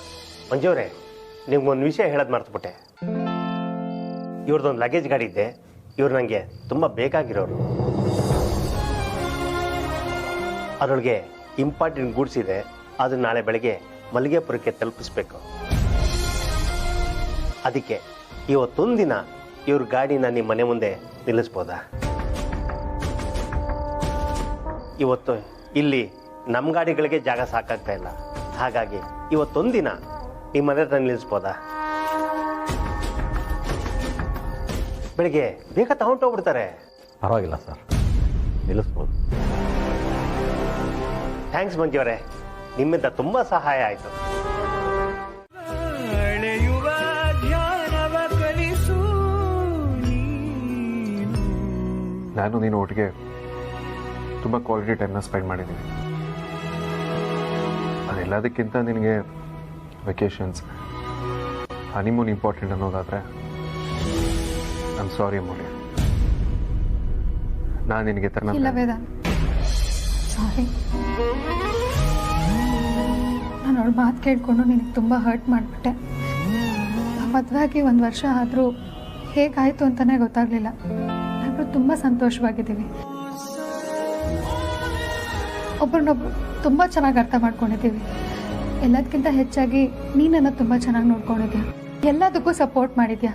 ಮಂಜುವರೇ, ನಿಮ್ಗೊಂದು ವಿಷಯ ಹೇಳೋದು ಮರ್ತುಬಿಟ್ಟೆ. ಇವ್ರದ್ದೊಂದು ಲಗೇಜ್ ಗಾಡಿ ಇದ್ದೆ. ಇವ್ರು ನನಗೆ ತುಂಬ ಬೇಕಾಗಿರೋರು. ಅದರೊಳಗೆ ಇಂಪಾರ್ಟೆಂಟ್ ಗೂಡ್ಸ್ ಇದೆ. ಅದನ್ನು ನಾಳೆ ಬೆಳಗ್ಗೆ ಮಲ್ಲಿಗೆಪುರಕ್ಕೆ ತಲುಪಿಸ್ಬೇಕು. ಅದಕ್ಕೆ ಇವತ್ತೊಂದು ದಿನ ಇವ್ರ ಗಾಡಿನ ನಿಮ್ಮ ಮನೆ ಮುಂದೆ ನಿಲ್ಲಿಸ್ಬೋದಾ? ಇವತ್ತು ಇಲ್ಲಿ ನಮ್ಮ ಗಾಡಿಗಳಿಗೆ ಜಾಗ ಸಾಕಾಗ್ತಾ ಇಲ್ಲ. ಹಾಗಾಗಿ ಇವತ್ತೊಂದು ದಿನ ನಿಮ್ಮ ಮನೆ ಹತ್ರ ನಿಲ್ಲಿಸ್ಬೋದಾ? ಬೆಳಿಗ್ಗೆ ಬೇಗ ತಗೊಂಡೋಗ್ಬಿಡ್ತಾರೆ. ಪರವಾಗಿಲ್ಲ ಸರ್, ನಿಲ್ಲಿಸ್ಬೋದು. ಥ್ಯಾಂಕ್ಸ್ ಮಂಜುವರೇ, ನಿಮ್ಮಿಂದ ತುಂಬ ಸಹಾಯ ಆಯಿತು. ನಾನು ನೀನು ಒಟ್ಟಿಗೆ ತುಂಬ ಕ್ವಾಲಿಟಿ ಟೈಮ್ನ ಸ್ಪೆಂಡ್ ಮಾಡಿದ್ದೀನಿ. ಅದೆಲ್ಲದಕ್ಕಿಂತ ನಿನಗೆ ವೆಕೇಷನ್ಸ್, ಹನಿಮೂನ್ ಇಂಪಾರ್ಟೆಂಟ್ ಅನ್ನೋದಾದರೆ ಐ ಆಮ್ ಸಾರಿ ಅಮೂಲ್ಯ. ನಾನು ನಿನಗೆ ಇಲ್ಲ ವೇದಾಂತ್, ಸಾರಿ. ನಾನು ಅವಳ ಮಾತು ಕೇಳಿಕೊಂಡು ನಿನಗೆ ತುಂಬ ಹರ್ಟ್ ಮಾಡಿಬಿಟ್ಟೆ. ಮದುವೆ ಆಗಿ 1 ವರ್ಷ ಆದರೂ ಹೇಗಾಯಿತು ಅಂತಲೇ ಗೊತ್ತಾಗಲಿಲ್ಲ. ನಾವಿಬ್ಬರು ತುಂಬ ಸಂತೋಷವಾಗಿದ್ದೀವಿ. ಒಬ್ರನ್ನೊಬ್ರು ತುಂಬ ಚೆನ್ನಾಗಿ ಅರ್ಥ ಮಾಡ್ಕೊಂಡಿದ್ದೀವಿ. ಎಲ್ಲದಕ್ಕಿಂತ ಹೆಚ್ಚಾಗಿ ನೀನನ್ನು ತುಂಬ ಚೆನ್ನಾಗಿ ನೋಡ್ಕೊಂಡಿದ್ಯಾ, ಎಲ್ಲದಕ್ಕೂ ಸಪೋರ್ಟ್ ಮಾಡಿದ್ಯಾ.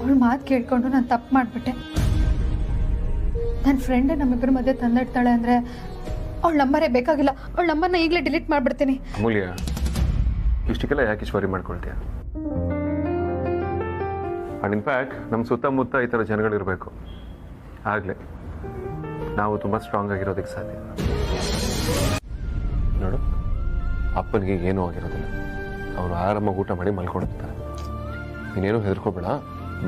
ಅವಳ ಮಾತು ಕೇಳಿಕೊಂಡು ನಾನು ತಪ್ಪು ಮಾಡಿಬಿಟ್ಟೆ. ನನ್ನ ಫ್ರೆಂಡೇ ನಮ್ಮಿಬ್ಬರ ಮಧ್ಯೆ ತಂದಿಡ್ತಾಳೆ ಅಂದರೆ ಅವಳ ನಂಬರೇ ಬೇಕಾಗಿಲ್ಲ. ಅವಳ ನಂಬರ್ನ ಈಗಲೇ ಡಿಲೀಟ್ ಮಾಡಿಬಿಡ್ತೀನಿ. ಅಮೂಲ್ಯ, ಇಷ್ಟಕ್ಕೆಲ್ಲ ಯಾಕೆ ವರಿ ಮಾಡ್ಕೊಳ್ತೀಯ? ಆ್ಯಂಡ್ ಇನ್ಫ್ಯಾಕ್ಟ್ ನಮ್ಮ ಸುತ್ತಮುತ್ತ ಈ ಥರ ಜನಗಳಿರಬೇಕು. ಆಗಲೇ ನಾವು ತುಂಬ ಸ್ಟ್ರಾಂಗ್ ಆಗಿರೋದಕ್ಕೆ ಸಾಧ್ಯ. ನೋಡು, ಅಪ್ಪನಿಗೆ ಏನೂ ಆಗಿರೋದಿಲ್ಲ. ಅವರು ಆರಾಮಾಗಿ ಊಟ ಮಾಡಿ ಮಲ್ಕೊಂಡಿರ್ತಾರೆ. ನೀನೇನು ಹೆದರ್ಕೋಬೇಡ,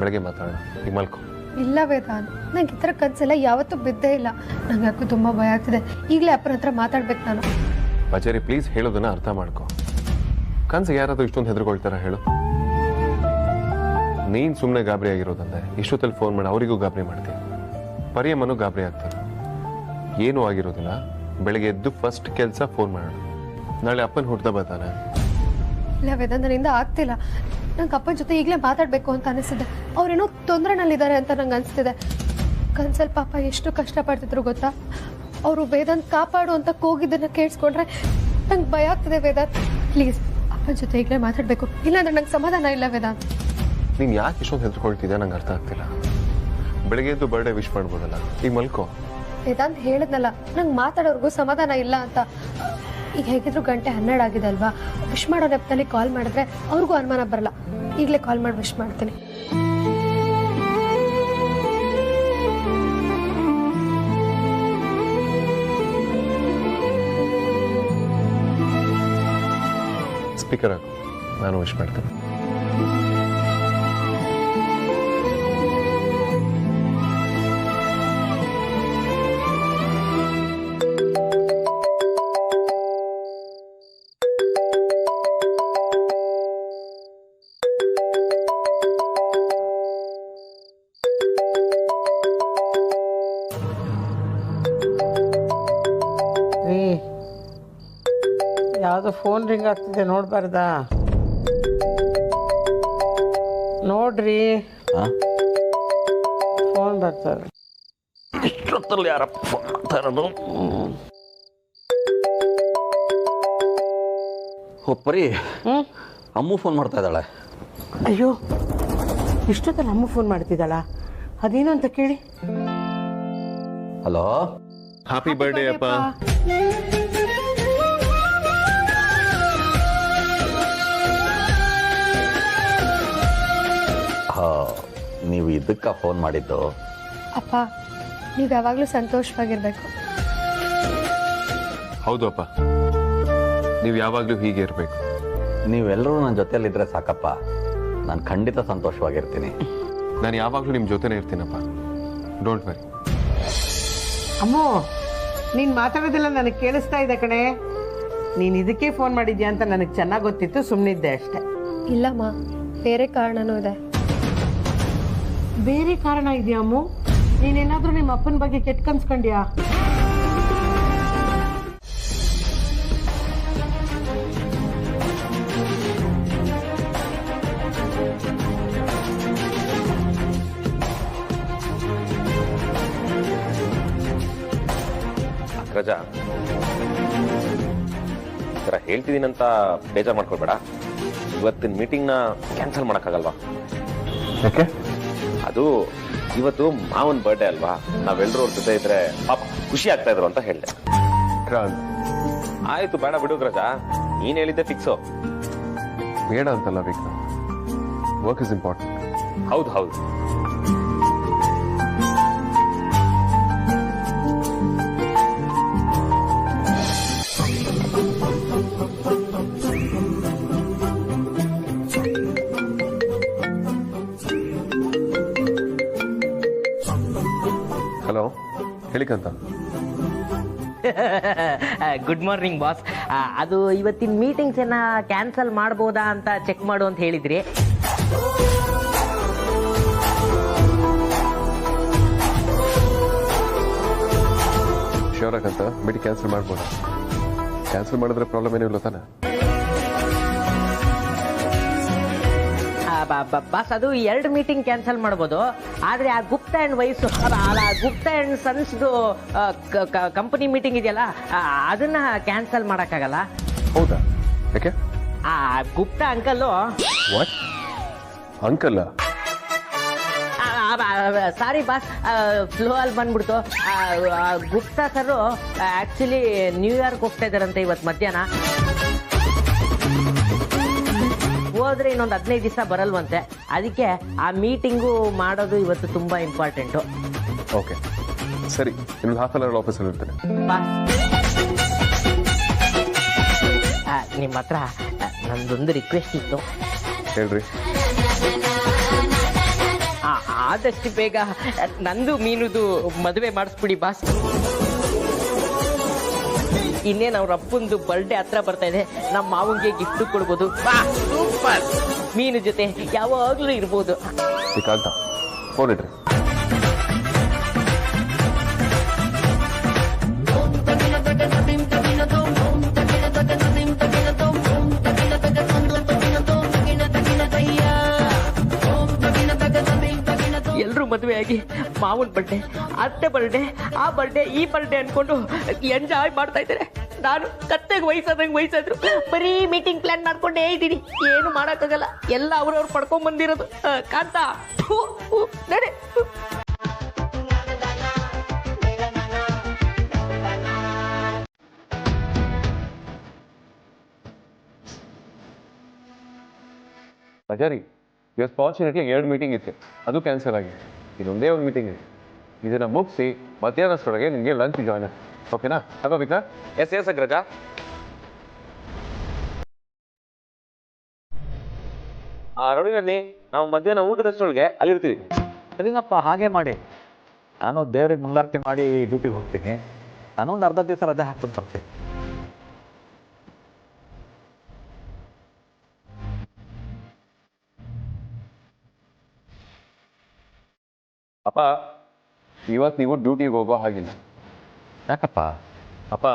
ಬೆಳಗ್ಗೆ ಮಾತಾಡೋಣ. ಈಗ ಮಲ್ಕೊ. ಇಲ್ಲ ವೇದಾಂತ್, ನಂಗೆ ಈ ಥರ ಕನಸೆಲ್ಲ ಯಾವತ್ತೂ ಬಿದ್ದೇ ಇಲ್ಲ. ನಂಗೆ ಯಾಕೂ ತುಂಬ ಭಯ ಆಗ್ತಿದೆ. ಈಗಲೇ ಅಪ್ಪನ ಹತ್ರ ಮಾತಾಡ್ಬೇಕು ನಾನು. ಬಜಾರಿ, ಪ್ಲೀಸ್ ಹೇಳೋದನ್ನ ಅರ್ಥ ಮಾಡ್ಕೊ. ಕನ್ಸಿಗೆ ಯಾರಾದರೂ ಇಷ್ಟೊಂದು ಹೆದರ್ಕೊಳ್ತಾರ ಹೇಳು? ನೀನು ಸುಮ್ಮನೆ ಗಾಬರಿ ಆಗಿರೋದಂದ್ರೆ ಇಷ್ಟೊತ್ತಲ್ಲಿ ಫೋನ್ ಮಾಡಿ ಅವರಿಗೂ ಗಾಬರಿ ಮಾಡ್ತೀಯ. ಪರಿಯಮ್ಮನೂ ಗಾಬರಿ ಆಗ್ತಾರೆ. ಏನೂ ಆಗಿರೋದಿಲ್ಲ. ಬೆಳಗ್ಗೆ ಎದ್ದು ಫಸ್ಟ್ ಕೆಲಸ ಫೋನ್ ಮಾಡೋಣ. ನಾಳೆ ಅಪ್ಪನ ಹುಡ್ದ ಬರ್ತಾನೆ. ಇಲ್ಲ ವೇದಾಂತ್, ನನ್ನಿಂದ ಆಗ್ತಿಲ್ಲ. ನಂಗೆ ಅಪ್ಪನ ಜೊತೆ ಈಗಲೇ ಮಾತಾಡಬೇಕು ಅಂತ ಅನಿಸ್ತಿದೆ. ಅವ್ರೇನೋ ತೊಂದರೆನಲ್ಲಿದ್ದಾರೆ ಅಂತ ನಂಗೆ ಅನಿಸ್ತಿದೆ. ಕನ್ಸಲ್ ಪಾಪ ಎಷ್ಟು ಕಷ್ಟಪಡ್ತಿದ್ರು ಗೊತ್ತಾ? ಅವರು ವೇದಾಂತ್ ಕಾಪಾಡು ಅಂತ ಕೂಗಿದ್ದನ್ನು ಕೇಳಿಸ್ಕೊಂಡ್ರೆ ನಂಗೆ ಭಯ ಆಗ್ತಿದೆ ವೇದಾಂತ್. ಪ್ಲೀಸ್ ಅಪ್ಪನ ಜೊತೆ ಈಗಲೇ ಮಾತಾಡಬೇಕು, ಇಲ್ಲಾಂದ್ರೆ ನಂಗೆ ಸಮಾಧಾನ ಇಲ್ಲ ವೇದಾಂತ್. ನೀನು ಯಾಕೆ ಇಷ್ಟೊಂದು ಹೆದರ್ಕೊಳ್ತಿದ್ಯಾ ನಂಗೆ ಅರ್ಥ ಆಗ್ತಿಲ್ಲ. ಬೆಳಗ್ಗೆ ಎದ್ದು ಬರ್ಡೇ ವಿಶ್ ಮಾಡ್ಬೋದಲ್ಲ, ಈಗ ಮಲ್ಕೋ. ವೇದಾಂತ್ ಹೇಳಿದ್ನಲ್ಲ, ನಂಗೆ ಮಾತಾಡೋರ್ಗೂ ಸಮಾಧಾನ ಇಲ್ಲ ಅಂತ. ಈಗ ಹೇಗಿದ್ರು ಗಂಟೆ 12 ಆಗಿದೆ ಅಲ್ವಾ? ವಿಶ್ ಮಾಡೋ ನೆಪದಲ್ಲಿ ಕಾಲ್ ಮಾಡಿದ್ರೆ ಅವ್ರಿಗೂ ಅನುಮಾನ ಬರಲ್ಲ. ಈಗಲೇ ಕಾಲ್ ಮಾಡಿ ವಿಶ್ ಮಾಡ್ತೀನಿ. ಸ್ಪೀಕರ್ ಹಾಕು, ನಾನು ವಿಶ್ ಮಾಡ್ತೀನಿ. ಯಾವುದೋ ಫೋನ್ ರಿಂಗ್ ಆಗ್ತಿದೆ, ನೋಡ್ಬಾರ್ದಾ? ನೋಡ್ರಿ, ಫೋನ್ ಬರ್ತಾರೆ. ಇಷ್ಟೊತ್ತಲ್ಲಿ ಯಾರಪ್ಪ ಫೋನ್ ಮಾಡ್ತಾ ಇರೋದು? ಪರಿ, ಅಮ್ಮು ಫೋನ್ ಮಾಡ್ತಾ ಇದ್ದಾಳೆ. ಅಯ್ಯೋ, ಇಷ್ಟೊತ್ತಲ್ಲಿ ಅಮ್ಮ ಫೋನ್ ಮಾಡ್ತಿದ್ದಾಳ? ಅದೇನು ಅಂತ ಕೇಳಿ. ಹಲೋ, ಹ್ಯಾಪಿ ಬರ್ಡೇ ಅಪ್ಪ. ನೀವು ಇದಕ್ಕ ಫೋನ್ ಮಾಡಿದ್ದು? ಅಪ್ಪ, ನೀವು ಯಾವಾಗಲೂ ಸಂತೋಷವಾಗಿರ್ಬೇಕು. ಹೌದು ಅಪ್ಪ, ನೀವು ಯಾವಾಗಲೂ ಹೀಗೆ ಇರಬೇಕು. ನೀವೆಲ್ಲರೂ ನನ್ನ ಜೊತೆಯಲ್ಲಿದ್ದರೆ ಸಾಕಪ್ಪ, ನಾನು ಖಂಡಿತ ಸಂತೋಷವಾಗಿರ್ತೀನಿ. ನಾನು ಯಾವಾಗಲೂ ನಿಮ್ಮ ಜೊತೆನೇ ಇರ್ತೀನಪ್ಪ, ಡೋಂಟ್ ವರಿ. ಅಮ್ಮೋ, ನೀನ್ ಮಾತಾಡೋದಿಲ್ಲ ನನಗೆ ಕೇಳಿಸ್ತಾ ಇದೆ ಕಣೆ. ನೀನ್ ಇದಕ್ಕೆ ಫೋನ್ ಮಾಡಿದ್ಯಾ ಅಂತ ನನಗೆ ಚೆನ್ನಾಗಿ ಗೊತ್ತಿತ್ತು, ಸುಮ್ಮನಿದ್ದೆ ಅಷ್ಟೆ. ಇಲ್ಲಮ್ಮ, ಬೇರೆ ಕಾರಣನೂ ಇದೆ. ಬೇರೆ ಕಾರಣ ಇದೆಯಾ ಅಮ್ಮು? ನೀನೇನಾದ್ರೂ ನಿಮ್ಮ ಅಪ್ಪನ ಬಗ್ಗೆ ಕೆಟ್ಟ ಕನ್ಸ್ಕೊಂಡ್ಯಾ? ರಜಾ ಥರ ಹೇಳ್ತಿದ್ದೀನಂತ ಬೇಜಾರು ಮಾಡ್ಕೊಳ್ಬೇಡ. ಇವತ್ತಿನ ಮೀಟಿಂಗ್ನ ಕ್ಯಾನ್ಸಲ್ ಮಾಡೋಕ್ಕಾಗಲ್ವಾ? ಯಾಕೆ? ಅದು ಇವತ್ತು ಮಾವನ್ ಬರ್ಡೇ ಅಲ್ವಾ, ನಾವೆಲ್ಲರೂ ಅವ್ರ ಜೊತೆ ಇದ್ರೆ ಪಾಪ ಖುಷಿ ಆಗ್ತಾ ಇದ್ರು ಅಂತ ಹೇಳಿದೆ. ಆಯ್ತು, ಬೇಡ ಬಿಡು ರಜಾ, ನೀನ್ ಹೇಳಿದ್ದೆ ಫಿಕ್ಸು. ಬೇಡ ಅಂತಲ್ಲ ವಿಕ್ರಮ್, ವರ್ಕ್ ಇಸ್ ಇಂಪಾರ್ಟೆಂಟ್. ಹೌದು ಹೌದು. ಹಲೋ, ಹೇಳಿಕಂತ. Good morning boss. ಅದು ಇವತ್ತಿನ ಮೀಟಿಂಗ್ಸ್ ಏನ ಕ್ಯಾನ್ಸಲ್ ಮಾಡ್ಬೋದಾ ಅಂತ ಚೆಕ್ ಮಾಡು ಅಂತ ಹೇಳಿದ್ರಿ. ಶ್ಯೂರ್ ಆಗಂತ ಮೀಟಿಂಗ್ ಕ್ಯಾನ್ಸಲ್ ಮಾಡ್ಬೋದಾ? ಕ್ಯಾನ್ಸಲ್ ಮಾಡಿದ್ರೆ ಪ್ರಾಬ್ಲಮ್ ಏನಿಲ್ಲ ತಾನೆ? ಬಾಸ್, ಅದು 2 ಮೀಟಿಂಗ್ ಕ್ಯಾನ್ಸಲ್ ಮಾಡ್ಬೋದು, ಆದ್ರೆ ಆ Gupta and wife Gupta and ಸನ್ಸ್ದು ಕಂಪನಿ ಮೀಟಿಂಗ್ ಇದೆಯಲ್ಲ, ಅದನ್ನ ಕ್ಯಾನ್ಸಲ್ ಮಾಡಕ್ಕಾಗಲ್ಲ. ಹೌದಾ? ಯಾಕೆ? ಆ Gupta uncle uncle sorry boss, flow ಅಲ್ಲಿ ಬಂದ್ಬಿಡ್ತು. ಗುಪ್ತಾ ಸರ್ ಆಕ್ಚುಲಿ ನ್ಯೂಯಾರ್ಕ್ ಹೋಗ್ತಾ ಇದಾರಂತೆ ಇವತ್ತು ಮಧ್ಯಾಹ್ನ. ಹೋದ್ರೆ ಇನ್ನೊಂದು 15 ದಿವಸ ಬರಲ್ವಂತೆ. ಅದಕ್ಕೆ ಆ ಮೀಟಿಂಗು ಮಾಡೋದು ಇವತ್ತು ತುಂಬಾ ಇಂಪಾರ್ಟೆಂಟು. ಓಕೆ ಸರಿ, ಇನ್ನೊಂದು ಹಾಫ್ ಅನ್ ಅವರ್ ಆಫೀಸಲ್ಲಿ ಇರ್ತೇನೆ. ನಿಮ್ಮ ಹತ್ರ ನಂದೊಂದು ರಿಕ್ವೆಸ್ಟ್ ಇತ್ತು. ಹೇಳ್ರಿ. ಆದಷ್ಟು ಬೇಗ ನಂದು ಮೀನುದು ಮದುವೆ ಮಾಡಿಸ್ಬಿಡಿ ಬಾಸ್. ಇನ್ನೇನು ಅವ್ರ ಅಪ್ಪಂದು ಬರ್ಡೇ ಹತ್ರ ಬರ್ತಾ ಇದೆ, ನಮ್ಮ ಮಾವಂಗೆ ಗಿಫ್ಟ್ ಕೊಡ್ಬೋದು. ಸೂಪರ್, ಮೀನು ಜೊತೆ ಯಾವಾಗ್ಲೂ ಇರ್ಬೋದು. ಶ್ರೀಕಾಂತ, ಫೋನ್ ಇಡ್ರಿ. ಎಲ್ರೂ ಮದುವೆ ಆಗಿ ಮಾವನ್ ಬರ್ಡೇ, ಅತ್ತೆ ಬರ್ಡೇ, ಆ ಬರ್ಡೇ, ಈ ಬರ್ಡೇ ಅನ್ಕೊಂಡು ಎಂಜಾಯ್ ಮಾಡ್ತಾ ಇದ್ದಾರೆ. ನಾನು ಕತ್ತೆಗೆ ವಯಸ್ಸಾದ್ರು ಬರೀ ಮೀಟಿಂಗ್ ಪ್ಲಾನ್ ಮಾಡ್ಕೊಂಡೇ ಇದ್ದೀನಿ. ಏನು ಮಾಡಕ್ಕಾಗಲ್ಲ, ಎಲ್ಲ ಅವ್ರವ್ರು ಪಡ್ಕೊಂಡ್ ಬಂದಿರೋದು. ಕಾಂತ ನಡೆ. ರಜಾರಿ, ಇವತ್ತು ಫಾರ್ಚುನೇಟ್ಲಿ 2 ಮೀಟಿಂಗ್ ಇತ್ತು, ಅದು ಕ್ಯಾನ್ಸಲ್ ಆಗಿದೆ. ಇದೊಂದೇ ಒಂದು ಮೀಟಿಂಗ್ ಇದೆ. ಇದನ್ನ ಮುಗಿಸಿ ಮಧ್ಯಾಹ್ನಷ್ಟೊಳಗೆ ನಿಮಗೆ ಲಂಚ್ ಜಾಯ್ನ್. ಓಕೆನಾ? ತಗೋಬೇಕಾ? ಎಸ್ ಅಗ್ರಜ. ಆ ರೋಡಿನಲ್ಲಿ ನಾವು ಮಧ್ಯಾಹ್ನ ಊಟದಷ್ಟೊಳಗೆ ಅಲ್ಲಿರ್ತೀವಿ. ಸರಿನಪ್ಪ, ಹಾಗೆ ಮಾಡಿ. ನಾನು ದೇವ್ರಿಗೆ ಮುಂದಾರ್ತಿ ಮಾಡಿ ಡ್ಯೂಟಿಗೆ ಹೋಗ್ತೀನಿ. ನಾನು ಒಂದು ಅರ್ಧ ದಿವಸ ರಜೆ ಹಾಕ್ಕೊಂಡು ಬರ್ತೀನಿ. ಅಪ್ಪ, ಇವತ್ತು ನೀವು ಡ್ಯೂಟಿಗೆ ಹೋಗೋ ಹಾಗಿಲ್ಲ. ಯಾಕಪ್ಪ? ಅಪ್ಪ,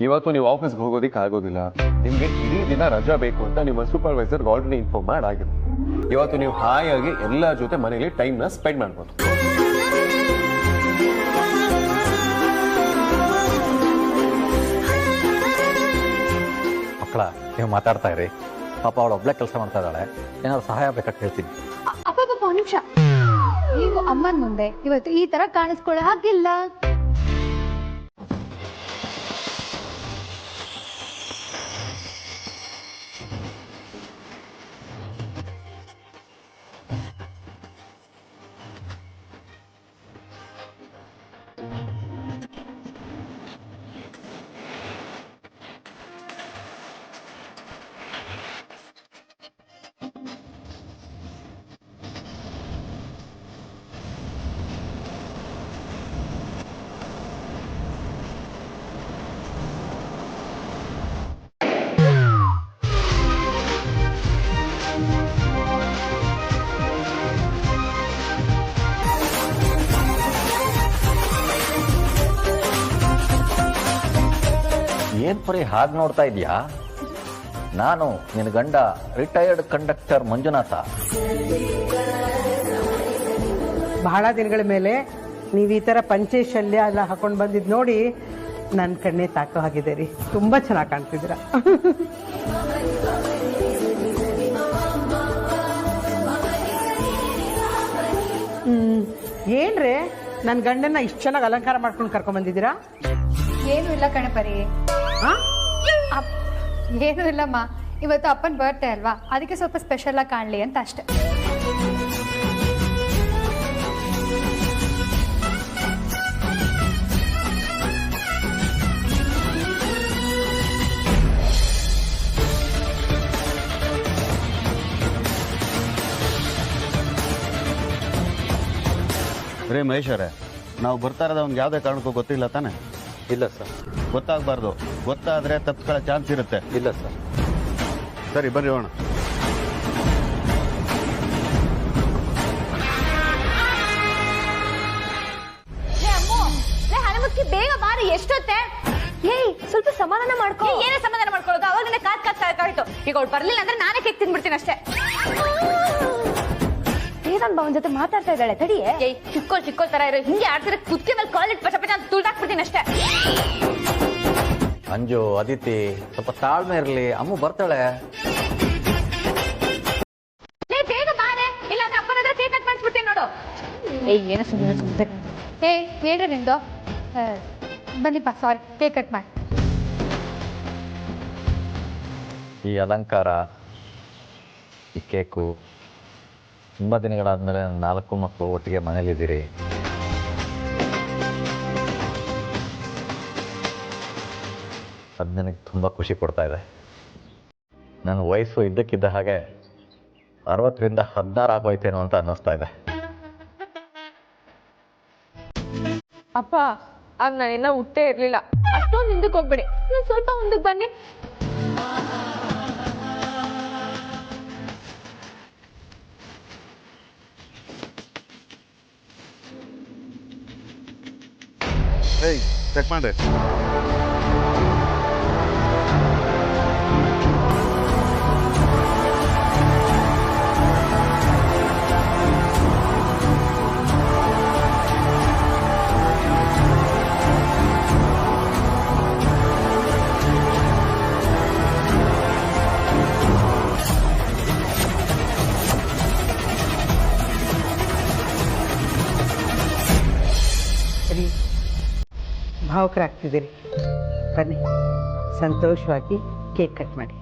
ಇವತ್ತು ನೀವು ಆಫೀಸ್ಗೆ ಹೋಗೋದಿಕ್ಕೆ ಆಗೋದಿಲ್ಲ. ನಿಮಗೆ ಇಡೀ ದಿನ ರಜಾ ಬೇಕು ಅಂತ ನಿಮ್ಮ ಸೂಪರ್ವೈಸರ್ಗೆ ಆಲ್ರೆಡಿ ಇನ್ಫಾರ್ಮ್ ಮಾಡಾಗಿದೆ. ಇವತ್ತು ನೀವು ಹಾಯಾಗಿ ಎಲ್ಲ ಜೊತೆ ಮನೇಲಿ ಟೈಮ್ನ ಸ್ಪೆಂಡ್ ಮಾಡ್ಬೋದು. ಮಕ್ಕಳ, ನೀವು ಮಾತಾಡ್ತಾ ಇರಿ. ಪಾಪ ಅವಳು ಒಬ್ಳೆ ಕೆಲಸ ಮಾಡ್ತಾ ಇದ್ದಾಳೆ. ಏನಾದ್ರು ಸಹಾಯ ಬೇಕಾಗಿ ಹೇಳ್ತೀನಿ. ಅಪ್ಪ ಒಂದು ನಿಮಿಷ. ನೀವು ಅಮ್ಮನ ಮುಂದೆ ಇವತ್ತು ಈ ತರ ಕಾಣಿಸ್ಕೊಳ್ಳೋ ಹಾಗಿಲ್ಲ. ಏನು ಪರಿ ಹಾಗೆ ನೋಡ್ತಾ ಇದೆಯಾ? ನಾನು ನಿನ್ನ ಗಂಡ ರಿಟೈರ್ಡ್ ಕಂಡಕ್ಟರ್ ಮಂಜುನಾಥ. ಬಹಳ ದಿನಗಳ ಮೇಲೆ ನೀವು ಈ ಥರ ಪಂಚೆ ಶಲ್ಯ ಎಲ್ಲ ಹಾಕೊಂಡು ಬಂದಿದ್ದು ನೋಡಿ ನನ್ನ ಕಣ್ಣೇ ತಾಕೋ ಆಗಿದೆ ರೀ. ತುಂಬ ಚೆನ್ನಾಗಿ ಕಾಣ್ತಿದ್ದೀರ. ಏನ್ರೇ ನನ್ನ ಗಂಡನ್ನ ಇಷ್ಟು ಚೆನ್ನಾಗಿ ಅಲಂಕಾರ ಮಾಡ್ಕೊಂಡು ಕರ್ಕೊಂಡ್ ಬಂದಿದ್ದೀರಾ? ಏನು ಇಲ್ಲ ಕಣೆ ಪರಿ. ಏನು ಇಲ್ಲಮ್ಮ, ಇವತ್ತು ಅಪ್ಪನ ಬರ್ತ್ಡೇ ಅಲ್ವಾ, ಅದಕ್ಕೆ ಸ್ವಲ್ಪ ಸ್ಪೆಷಲ್ ಆಗಿ ಕಾಣಲಿ ಅಂತ ಅಷ್ಟೇ. ರೇ ಮಹೇಶ್ ಅವರೇ, ನಾವು ಬರ್ತಾ ಇರೋದು ಅವ್ನಿಗೆ ಯಾವುದೇ ಕಾರಣಕ್ಕೂ ಗೊತ್ತಿಲ್ಲ ತಾನೆ? ಇಲ್ಲ ಸರ್. ಗೊತ್ತಾಗಬಾರ್ದು. ಗೊತ್ತಾದರೆ ತಪ್ಪಿಸ್ಕೊಳ್ಳೋ ಚಾನ್ಸ್ ಇರುತ್ತೆ. ಇಲ್ಲ ಸರ್. ಸರಿ ಬರ್ರಿ ಹೋಣ. ಬೇಗ ಬಾರಿ, ಎಷ್ಟೊತ್ತೆ? ಏಯ್ ಸ್ವಲ್ಪ ಸಮಾಧಾನ ಮಾಡ್ಕೊ. ಏನೇ ಸಮಾಧಾನ ಮಾಡ್ಕೊಳ್ಳೋದು? ಅವಾಗ ನನ್ನ ಕಾಯ್ತು. ಈಗ ಅವ್ಳು ಬರ್ಲಿಲ್ಲ ಅಂದ್ರೆ ನಾನೇ ಕೇಕ್ ತಿನ್ಬಿಡ್ತೀನಿ ಅಷ್ಟೇ. ವೇದಾಂತ್ ಭಾವನ್ ಜೊತೆ ಮಾತಾಡ್ತಾ ಇದ್ದಾಳೆ, ತಡಿಯೇ. ಚಿಕ್ಕೋಳ್ ತರ ಇರೋ ಹಿಂಗೆ ಆಡ್ತಿದ್ರೆ ಕುತ್ತಿ ಮೇಲೆ ಕಾಲಿಟ್ಟು ಪಚ ಅಂತ ತುಳ್ದಾಕ್ಬಿಡ್ತೀನಿ ಅಷ್ಟೇ. ಅಂಜು, ಅದಿತಿ, ಸ್ವಲ್ಪ ತಾಳ್ಮೆ ಇರಲಿ, ಅಮ್ಮ ಬರ್ತಾಳೆ. ಬೇಗ ಬಾರೆ, ಇಲ್ಲ ಅಂದ್ರೆ ಅಪ್ಪನ ಹತ್ರ ಕೇಕ್ ಕಟ್ ಮಾಡಿಸ್ಬಿಡ್ತೀನಿ ನೋಡು. ಏನೋ ಸುಮ್ಮನೆ ಹೇಳ್ರಿ ನಿಂದು. ಬನ್ನಿಪ್ಪ, ಸಾರಿ, ಕೇಕ್ ಕಟ್ ಮಾಡಿ. ಈ ಅಲಂಕಾರ, ಈ ಕೇಕು, ತುಂಬ ದಿನಗಳಾದ್ಮೇಲೆ 4 ಮಕ್ಕಳು ಒಟ್ಟಿಗೆ ಮನೇಲಿದ್ದೀರಿ. ಅದು ನನಗೆ ತುಂಬ ಖುಷಿ ಕೊಡ್ತಾ ಇದೆ. ನನ್ನ ವಯಸ್ಸು ಇದ್ದಕ್ಕಿದ್ದ ಹಾಗೆ 60ರಿಂದ 16 ಆಗೋಯ್ತೇನೋ ಅಂತ ಅನ್ನಿಸ್ತಾ ಇದೆ. ಅಪ್ಪ, ಆಗ ನಾನಿನ್ನ ಹುಟ್ಟೇ ಇರ್ಲಿಲ್ಲ. ಅಷ್ಟೊಂದು ಹಿಂದಕ್ಕೆ ಹೋಗ್ಬೇಡಿ, ನೀವು ಸ್ವಲ್ಪ ಮುಂದಕ್ಕೆ ಬನ್ನಿ. ಏಯ್, ಚೆಕ್ ಮಾಡ್ರಿ. ಭಾವುಕರಾಗ್ತಿದ್ದೀರಿ. ಬನ್ನಿ, ಸಂತೋಷವಾಗಿ ಕೇಕ್ ಕಟ್ ಮಾಡಿ.